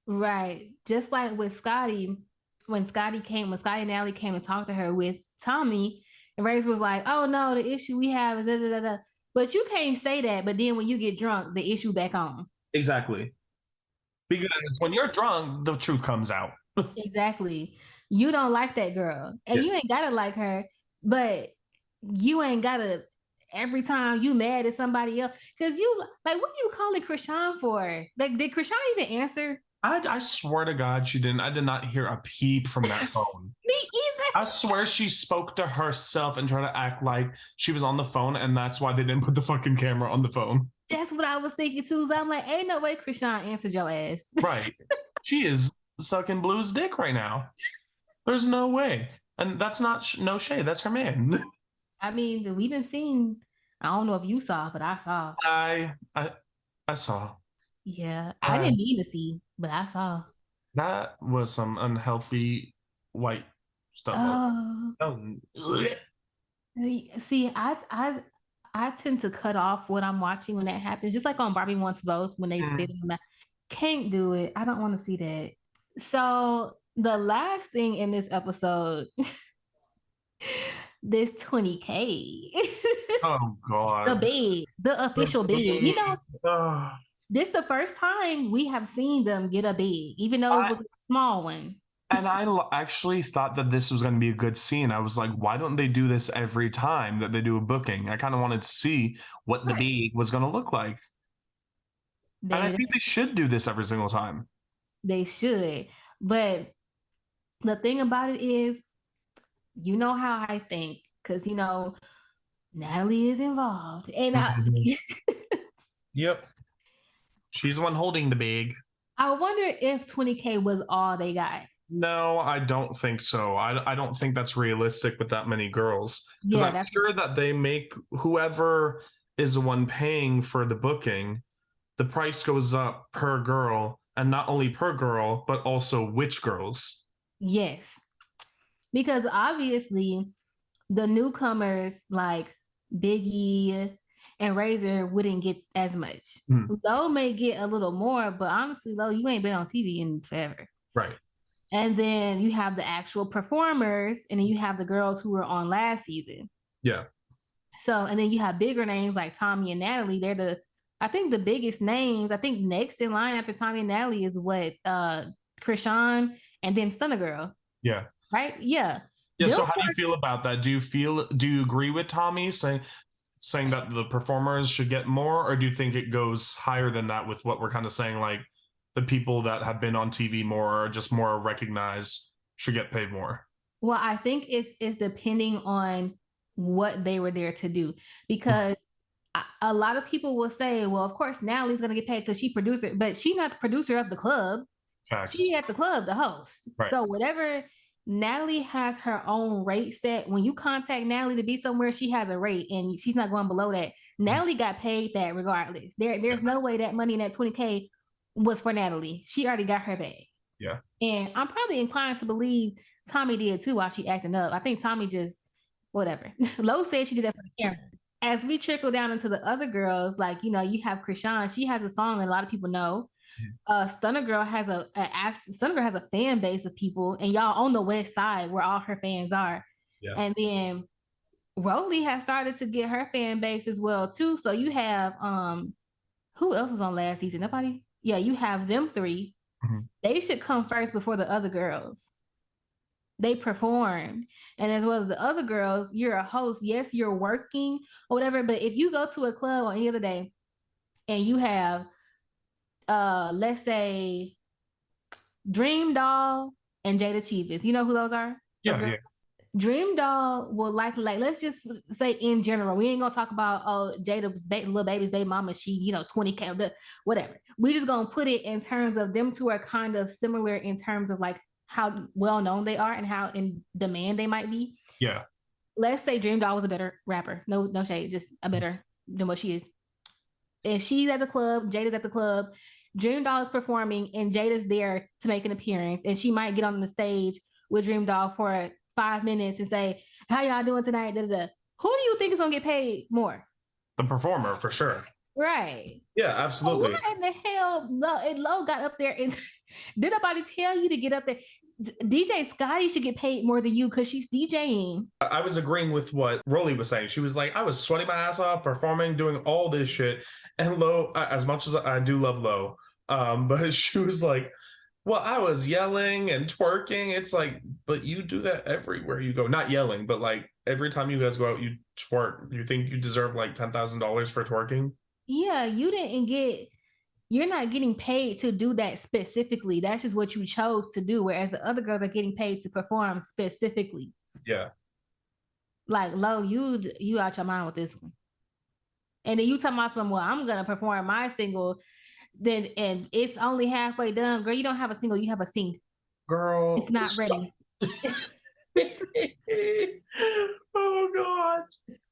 Right. Just like with Scotty, when Scotty and Natalie came and talked to her with Tommy, and Razor was like, oh no, the issue we have is da da da da. But you can't say that, but then when you get drunk, the issue back on. Exactly. Because when you're drunk, the truth comes out. Exactly. You don't like that girl. And you ain't gotta like her, but you ain't gotta every time you mad at somebody else. Cause you like, what are you calling Krishan for? Like, did Krishan even answer? I swear to God, she didn't. I did not hear a peep from that phone. Me either. I swear she spoke to herself and tried to act like she was on the phone, and that's why they didn't put the fucking camera on the phone. That's what I was thinking too. So I'm like, ain't no way Krishan answered your ass. Right. She is sucking Blue's dick right now. There's no way. And that's not no shade. That's her man. I mean, we done seen. I don't know if you saw, but I saw. I saw. Yeah, I didn't mean to see, but I saw. That was some unhealthy white stuff. See, I tend to cut off what I'm watching when that happens. Just like on Barbie Wants Both, when they spit in my can't do it. I don't want to see that. So the last thing in this episode, this 20K. Oh God. The official bid. You know, this is the first time we have seen them get a bid, even though it was a small one. And I actually thought that this was going to be a good scene. I was like, why don't they do this every time that they do a booking? I kind of wanted to see what the bid was going to look like. And I think they should do this every single time. They should. But the thing about it is, you know how I think, because, you know, Natalie is involved. And Yep. She's the one holding the bag. I wonder if 20K was all they got. No, I don't think so. I don't think that's realistic with that many girls. Because I'm sure that they make whoever is the one paying for the booking, the price goes up per girl, and not only per girl, but also which girls. Yes. Because obviously the newcomers like Biggie and Razor wouldn't get as much. Lo may get a little more, but honestly, Lo, you ain't been on TV in forever. Right. And then you have the actual performers, and then you have the girls who were on last season. Yeah. So, and then you have bigger names like Tommy and Natalie. They're I think the biggest names. I think next in line after Tommy and Natalie is what Krishan and then Stunna Girl. Yeah. Right? Yeah. Yeah. So how do you feel about that? Do you agree with Tommy saying that the performers should get more, or do you think it goes higher than that with what we're kind of saying, like the people that have been on TV more or just more recognized should get paid more? Well, I think it's depending on what they were there to do, because a lot of people will say, well, of course Natalie's going to get paid because she produced it, but she's not the producer of the club. Facts. She at the club, the host. Right. So whatever, Natalie has her own rate set. When you contact Natalie to be somewhere, she has a rate and she's not going below that. Natalie got paid that regardless. There's no way that money in that 20K was for Natalie. She already got her bag. Yeah. And I'm probably inclined to believe Tommy did too while she acting up. I think Tommy just, whatever. Lo said she did that for the camera. As we trickle down into the other girls, like, you know, you have Krishan. She has a song that a lot of people know. Stunna Girl has Stunna Girl has a fan base of people, and y'all on the west side where all her fans are. Yeah. And then Rollie has started to get her fan base as well too. So you have who else is on last season? Nobody? Yeah, you have them three. Mm-hmm. They should come first before the other girls. They performed. And as well as the other girls, you're a host. Yes, you're working or whatever. But if you go to a club on any other day and you have let's say Dream Doll and Jada Chivas, you know who those are? Yeah. Dream Doll will likely, like, let's just say in general, we ain't gonna talk about Jada's little baby's baby mama, she 20K, whatever. We just gonna put it in terms of them two are kind of similar in terms of like how well known they are and how in demand they might be. Yeah. Let's say Dream Doll was a better rapper. No shade, just a better than what she is. And she's at the club, Jada's at the club, Dream Doll is performing, and Jada's there to make an appearance, and she might get on the stage with Dream Doll for 5 minutes and say, "How y'all doing tonight?" Da, da, da. Who do you think is gonna get paid more? The performer, for sure. Right. Yeah, absolutely. What in the hell? Lo got up there and did nobody tell you to get up there? DJ Scotty should get paid more than you because she's DJing. I was agreeing with what Rollie was saying. She was like, I was sweating my ass off, performing, doing all this shit. And Lo, as much as I do love Lo, but she was like, well, I was yelling and twerking. It's like, but you do that everywhere you go. Not yelling, but like every time you guys go out, you twerk. You think you deserve like $10,000 for twerking? Yeah, you're not getting paid to do that specifically. That's just what you chose to do. Whereas the other girls are getting paid to perform specifically. Yeah. Like, Lo, you out your mind with this one. And then you talking about well, I'm gonna perform my single, and it's only halfway done. Girl, you don't have a single, you have a sing. Girl. It's not ready. Oh God.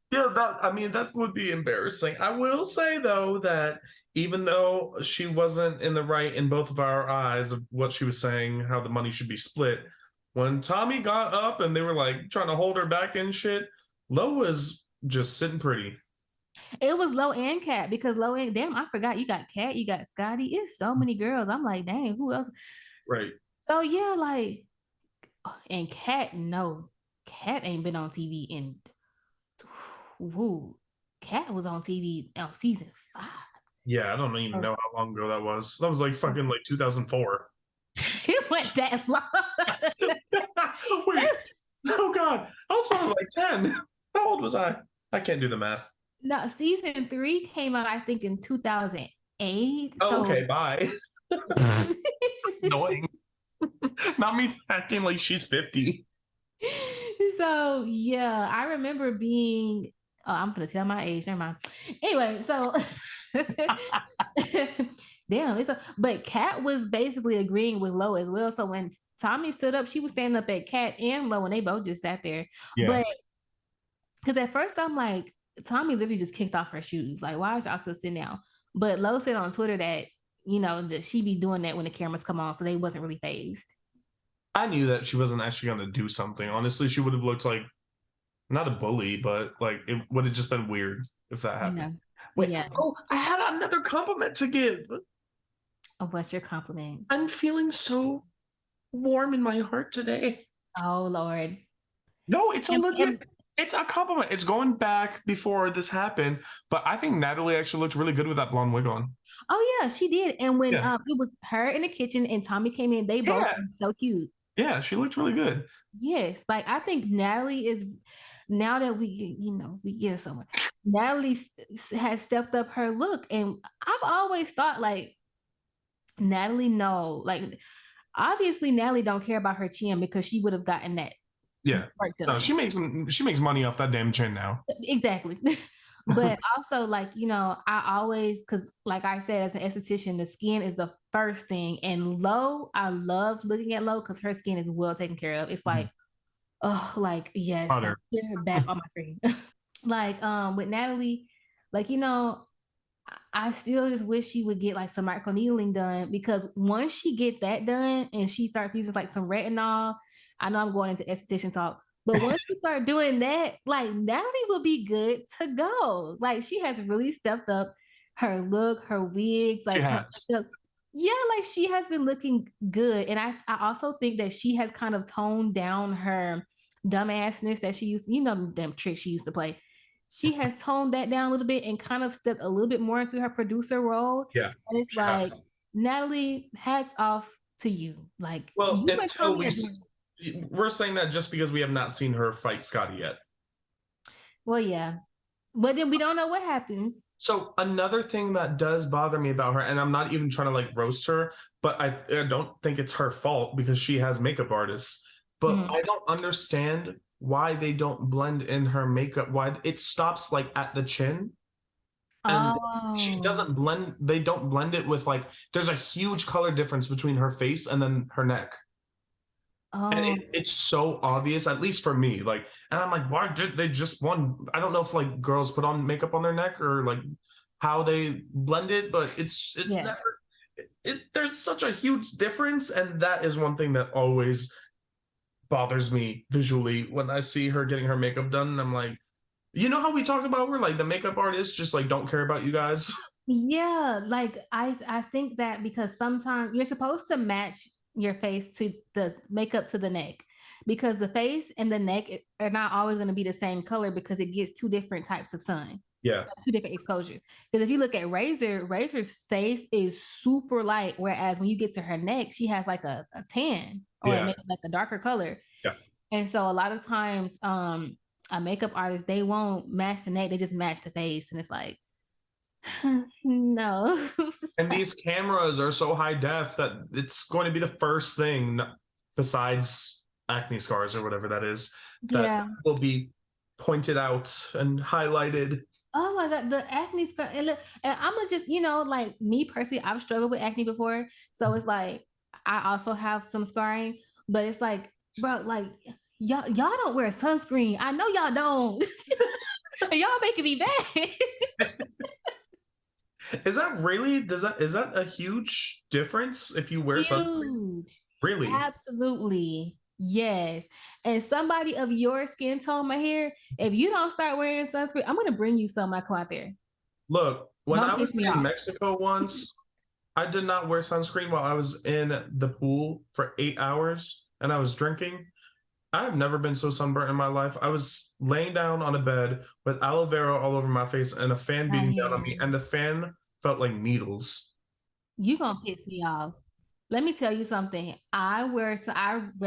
Yeah, that would be embarrassing. I will say though that even though she wasn't in the right in both of our eyes of what she was saying, how the money should be split, when Tommy got up and they were like trying to hold her back and shit, Lo was just sitting pretty. It was Lo and Kat because Lo and damn, I forgot you got Kat, you got Scotty. It's so many girls. I'm like, dang, who else? Right. So yeah, like, and Kat, no, Kat ain't been on TV in. Woo, Kat was on TV on season 5. Yeah, I don't even know how long ago that was. That was like fucking like 2004. It went that long. Wait, oh God, I was probably like 10. How old was I? I can't do the math. No, season 3 came out, I think, in 2008. Oh, okay, bye. Annoying. Not me acting like she's 50. So yeah, I remember being. Oh, I'm gonna tell my age. Never mind. Anyway, so damn, but Kat was basically agreeing with Lo as well. So when Tommy stood up, she was standing up at Kat and Lo, and they both just sat there. Yeah. But because at first I'm like, Tommy literally just kicked off her shoes. Like, why is y'all still sitting down? But Lo said on Twitter that that she be doing that when the cameras come on, so they wasn't really phased. I knew that she wasn't actually going to do something. Honestly, she would have looked like not a bully, but like it would have just been weird if that happened. Yeah. Wait, yeah. Oh, I had another compliment to give. Oh, what's your compliment? I'm feeling so warm in my heart today. Oh Lord. No, it's a legit. It's a compliment. It's going back before this happened, but I think Natalie actually looked really good with that blonde wig on. Oh yeah, she did. And when it was her in the kitchen and Tommy came in, they both were so cute. Yeah, she looked really good. Yes, like I think Natalie is, now that we get somewhere, Natalie has stepped up her look, and I've always thought like Natalie, obviously Natalie don't care about her chin because she would have gotten that. Yeah, no, she makes money off that damn chin now. Exactly. But also, like, I always, because like I said, as an esthetician, the skin is the first thing. And Lo, I love looking at Lo because her skin is well taken care of. It's like, oh, like, yes, like, get her back on my screen. Like, with Natalie, like, I still just wish she would get like some micro needling done, because once she get that done and she starts using like some retinol, I know I'm going into esthetician talk, but once you start doing that, like, Natalie will be good to go. Like, she has really stepped up her look, her wigs, like, like she has been looking good. And I also think that she has kind of toned down her dumbassness that she used, them tricks she used to play. She has toned that down a little bit and kind of stepped a little bit more into her producer role. Yeah. And it's like, Natalie, hats off to you. Like, well, we're saying that just because we have not seen her fight Scotty yet. Well, yeah. But then we don't know what happens. So another thing that does bother me about her, and I'm not even trying to like roast her, but I don't think it's her fault because she has makeup artists. But I don't understand why they don't blend in her makeup. Why it stops like at the chin. And she doesn't blend, they don't blend it with like, there's a huge color difference between her face and then her neck. And it's so obvious, at least for me. Like, and I'm like, why did they just I don't know if like girls put on makeup on their neck or like how they blend it, but it's never. There's such a huge difference, and that is one thing that always bothers me visually when I see her getting her makeup done. And I'm like, you know how we talk about where like the makeup artists just like don't care about you guys. Yeah, like I think that because sometimes you're supposed to match your face to the makeup to the neck, because the face and the neck are not always going to be the same color because it gets two different types of sun. Yeah, two different exposures. Because if you look at Razor's face is super light, whereas when you get to her neck, she has like a tan or like a darker color. Yeah, and so a lot of times, a makeup artist, they won't match the neck; they just match the face, and it's like, no. And these cameras are so high def that it's going to be the first thing besides acne scars or whatever that is that will be pointed out and highlighted. Oh my God, the acne scar. And I'm gonna just, like me personally, I've struggled with acne before. So it's like, I also have some scarring, but it's like, bro, like y'all don't wear sunscreen. I know y'all don't. Y'all making me bad. Is that a huge difference if you wear sunscreen? Really? Absolutely. Yes. And somebody of your skin tone, Maher, if you don't start wearing sunscreen, I'm gonna bring you some. I go out there. Look, when I was in Mexico once, I did not wear sunscreen while I was in the pool for 8 hours and I was drinking. I've never been so sunburnt in my life. I was laying down on a bed with aloe vera all over my face and a fan beating down on me, and the fan felt like needles. You gonna piss me off. Let me tell you something. I wear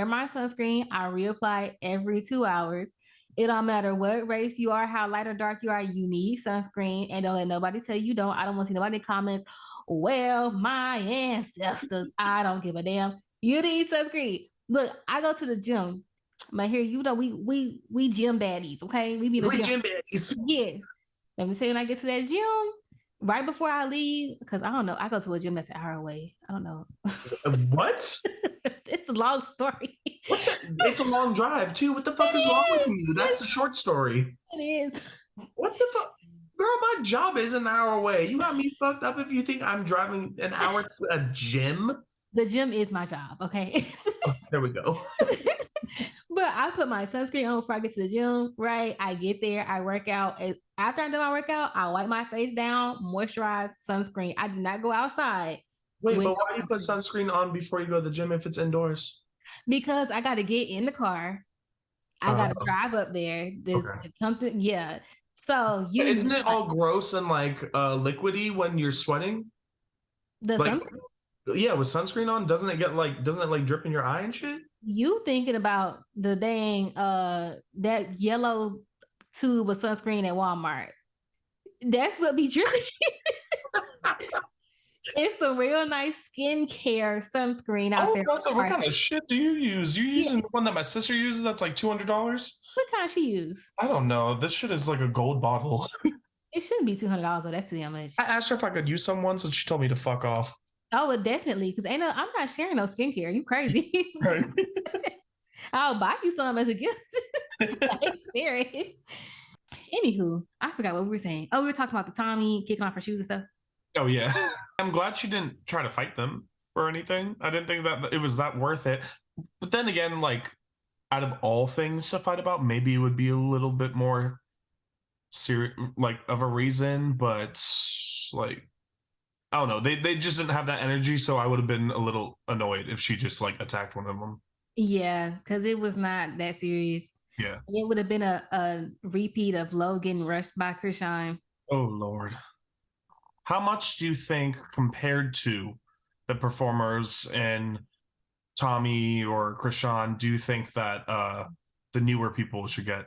my sunscreen. I reapply every 2 hours. It don't matter what race you are, how light or dark you are, you need sunscreen. And don't let nobody tell you don't. I don't want to see nobody comments, well, my ancestors. I don't give a damn. You need sunscreen. Look, I go to the gym. Maher, we gym baddies, okay? We be the gym baddies. Yeah. Let me say, when I get to that gym, right before I leave, because I don't know, I go to a gym that's an hour away. I don't know. What? It's a long story. It's a long drive too. What the fuck is wrong with you? That's the short story. It is. What the fuck? Girl, my job is an hour away. You got me fucked up if you think I'm driving an hour to a gym. The gym is my job, okay? Oh, there we go. But I put my sunscreen on before I get to the gym, right? I get there, I work out. After I do my workout, I wipe my face down, moisturize, sunscreen. I do not go outside. Wait, but why do you put sunscreen on before you go to the gym if it's indoors? Because I got to get in the car. I got to drive up there. Something, yeah. So isn't it all gross and like liquidy when you're sweating? The sunscreen? Yeah, with sunscreen on, doesn't it like drip in your eye and shit? You thinking about the dang that yellow tube of sunscreen at Walmart. That's what be dripping. It's a real nice skincare sunscreen out there. So what kind of shit do you use? You using the one that my sister uses that's like $200? What kind she use? I don't know. This shit is like a gold bottle. It shouldn't be $200 though. That's too damn much. I asked her if I could use some once and she told me to fuck off. Oh, well, definitely. Because I'm not sharing no skincare. You crazy. Right. I'll buy you some as a gift. I share it. Anywho, I forgot what we were saying. Oh, we were talking about the Tommy kicking off her shoes and stuff. Oh, yeah. I'm glad she didn't try to fight them or anything. I didn't think that it was that worth it. But then again, like, out of all things to fight about, maybe it would be a little bit more serious, like, of a reason. But, like, I don't know. They just didn't have that energy, so I would have been a little annoyed if she just, like, attacked one of them. Yeah, because it was not that serious. Yeah. It would have been a repeat of Lo getting rushed by Krishan. Oh, Lord. How much do you think, compared to the performers in Tommy or Krishan do you think that the newer people should get?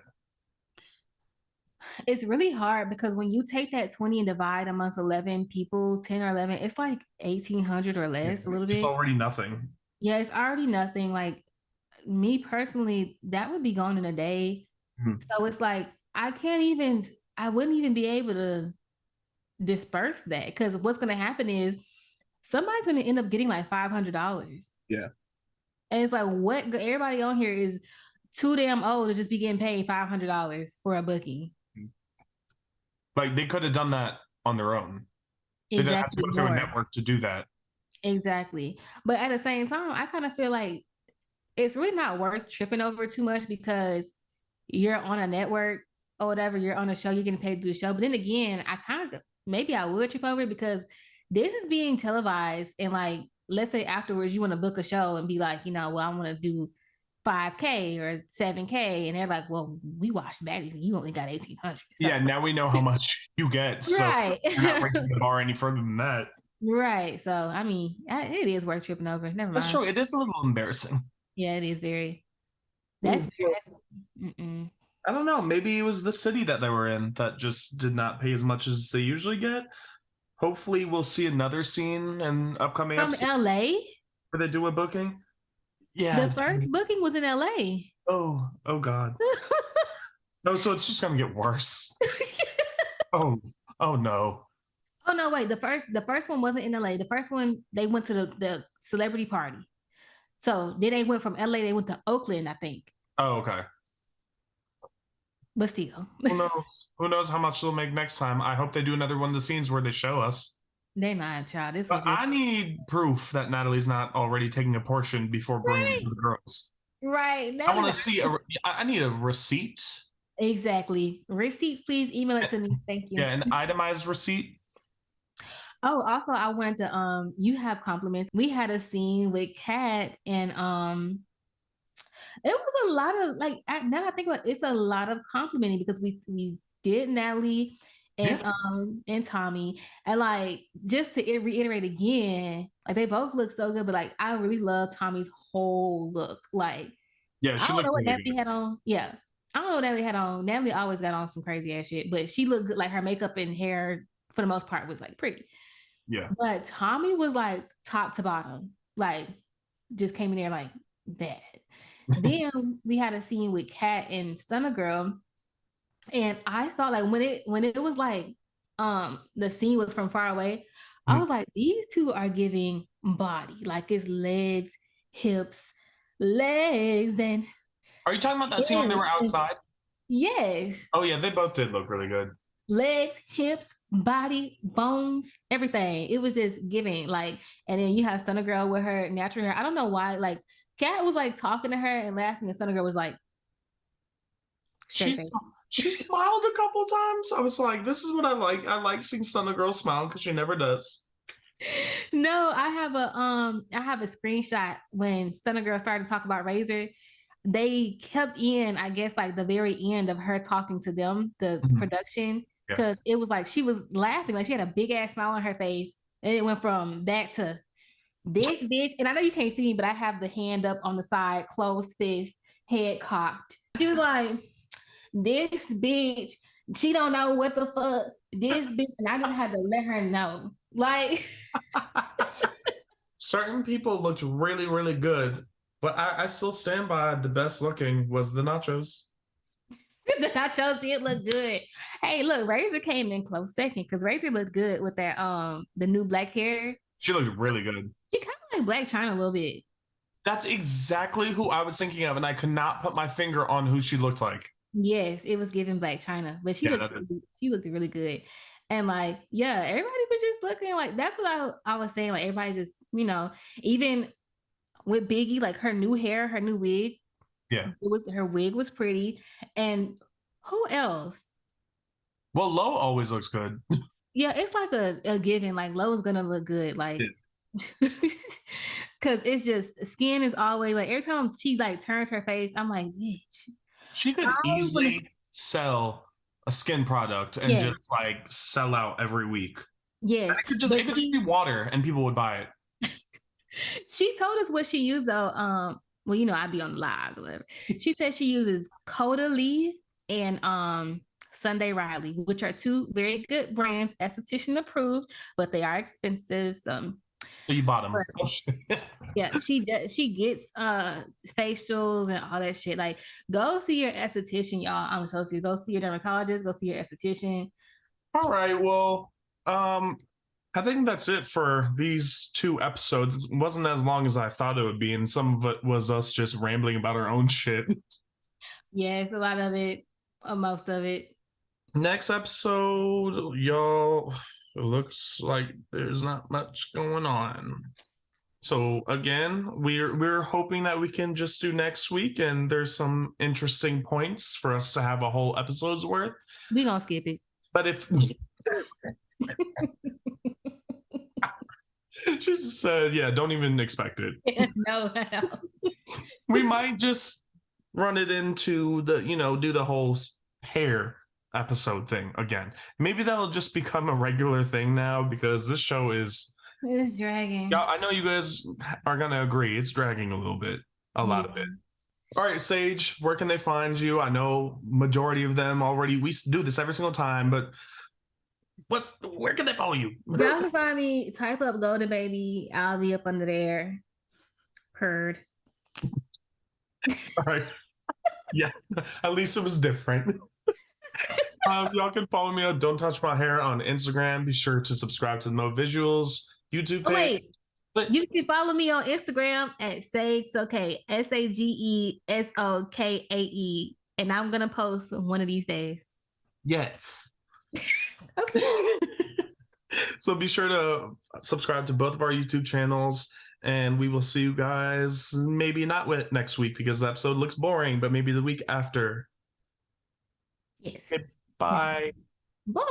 It's really hard because when you take that 20 and divide amongst 11 people, 10 or 11, it's like 1,800 or less, a little It's bit. already nothing. Yeah, it's already nothing. Like me personally, that would be gone in a day. So it's like I wouldn't even be able to disperse that because what's going to happen is somebody's going to end up getting like $500. Yeah. And it's like, what? Everybody on here is too damn old to just be getting paid $500 for a booking. Like they could have done that on their own. They didn't have to go through a network to do that. Exactly. But at the same time, I kind of feel like it's really not worth tripping over too much because you're on a network or whatever, you're on a show, you're getting paid to do the show. But then again, maybe I would trip over it because this is being televised. And like, let's say afterwards you want to book a show and be like, well, I want to do 5K or 7K. And they're like, well, we watched Baddies and you only got 1,800. So, yeah, now we know how much you get. So right. you're not raising the bar any further than that. Right. So, I mean, it is worth tripping over. Never mind. That's true. It is a little embarrassing. Yeah, it is very. That's I don't know. Maybe it was the city that they were in that just did not pay as much as they usually get. Hopefully, we'll see another scene in upcoming from episodes. LA. Where they do a booking. Yeah, the first booking was in LA. Oh God. No, so it's just gonna get worse. Oh no. Oh no, wait. The first one wasn't in LA. The first one they went to the celebrity party. So then they went from LA, they went to Oakland, I think. Oh, okay. But still. Who knows? Who knows how much they'll make next time? I hope they do another one of the scenes where they show us. They're not, child. I need proof that Natalie's not already taking a portion before bringing the girls. Right. I want to see I need a receipt. Exactly. Receipts, please email it to me. Thank you. Yeah, an itemized receipt. Oh, also I wanted to you have compliments. We had a scene with Kat and it was a lot of like now that I think about it, it's a lot of complimenting because we did Natalie and Tommy, and like just to reiterate again, like they both look so good, but like I really love Tommy's whole look. Like yeah, she I don't know what really Natalie had on. Yeah, I don't know what Natalie had on. Natalie always got on some crazy ass shit, but she looked good. Like her makeup and hair for the most part was like pretty. Yeah, but Tommy was like top to bottom, like just came in there like bad. Then we had a scene with Kat and Stunner Girl, and I thought like when it was like the scene was from far away, I was like, these two are giving body, like it's legs, hips, legs, and are you talking about that scene when they were outside? Yes. Oh yeah, they both did look really good. Legs, hips, body, bones, everything. It was just giving like, and then you have Stunner Girl with her natural hair. I don't know why, like Kat was like talking to her and laughing, and Stunner Girl was like, she smiled a couple times. I was like, this is what I like. I like seeing Stunner Girl smile because she never does. No, I have a screenshot when Stunner Girl started to talk about Razor. They kept in, I guess, like the very end of her talking to them, the production, because it was like she was laughing, like she had a big ass smile on her face, and it went from that to this bitch. And I know you can't see me, but I have the hand up on the side, closed fist, head cocked. She was like, this bitch, she don't know what the fuck this bitch, and I just had to let her know. Like certain people looked really, really good. But I still stand by the best looking was the nachos. The nachos did look good. Hey, look, Razor came in close second because Razor looked good with that the new black hair. She looked really good. She kind of like Black China a little bit. That's exactly who I was thinking of, and I could not put my finger on who she looked like. Yes, it was giving Black China, but she looked really good. And like, yeah, everybody was just looking like that's what I was saying. Like everybody just, even with Biggie, like her new hair, her new wig. Yeah. Her wig was pretty. And who else? Well, Lo always looks good. Yeah, it's like a given. Like Lo's gonna look good. Like because it's just skin is always like every time she like turns her face, I'm like, bitch. She could easily sell a skin product and just like sell out every week. Yes. And it could just be water and people would buy it. She told us what she used though. Well, you know, I'd be on the lives or whatever. She said she uses Lee and Sunday Riley, which are two very good brands, esthetician approved, but they are expensive. So you bought them. Yeah, she gets facials and all that shit. Like, go see your esthetician, y'all. I'm so serious. Go see your dermatologist. Go see your esthetician. All right. Well, I think that's it for these 2 episodes. It wasn't as long as I thought it would be, and some of it was us just rambling about our own shit. Yeah, it's a lot of it, most of it. Next episode, y'all, it looks like there's not much going on. So again, we're hoping that we can just do next week, and there's some interesting points for us to have a whole episode's worth. We gonna skip it. But if she just said, yeah, don't even expect it. No. We might just run it into the, do the whole hair episode thing again. Maybe that'll just become a regular thing now, because this show is it's dragging. Yeah, I know you guys are gonna agree. It's dragging a little bit, a lot of it. All right, Sage, where can they find you? I know majority of them already. We do this every single time, but where can they follow you? Y'all can find me. Type up GoldenBaby. I'll be up under there. Purred. All right. Yeah, at least it was different. Y'all can follow me on Donttouchmaher on Instagram. Be sure to subscribe to No Visuals YouTube page. But you can follow me on Instagram at Sage Sokae, SAGESOKAE, and I'm gonna post one of these days. Yes. Okay. So be sure to subscribe to both of our YouTube channels, and we will see you guys maybe not next week because the episode looks boring, but maybe the week after. Yes. Okay, bye. Bye.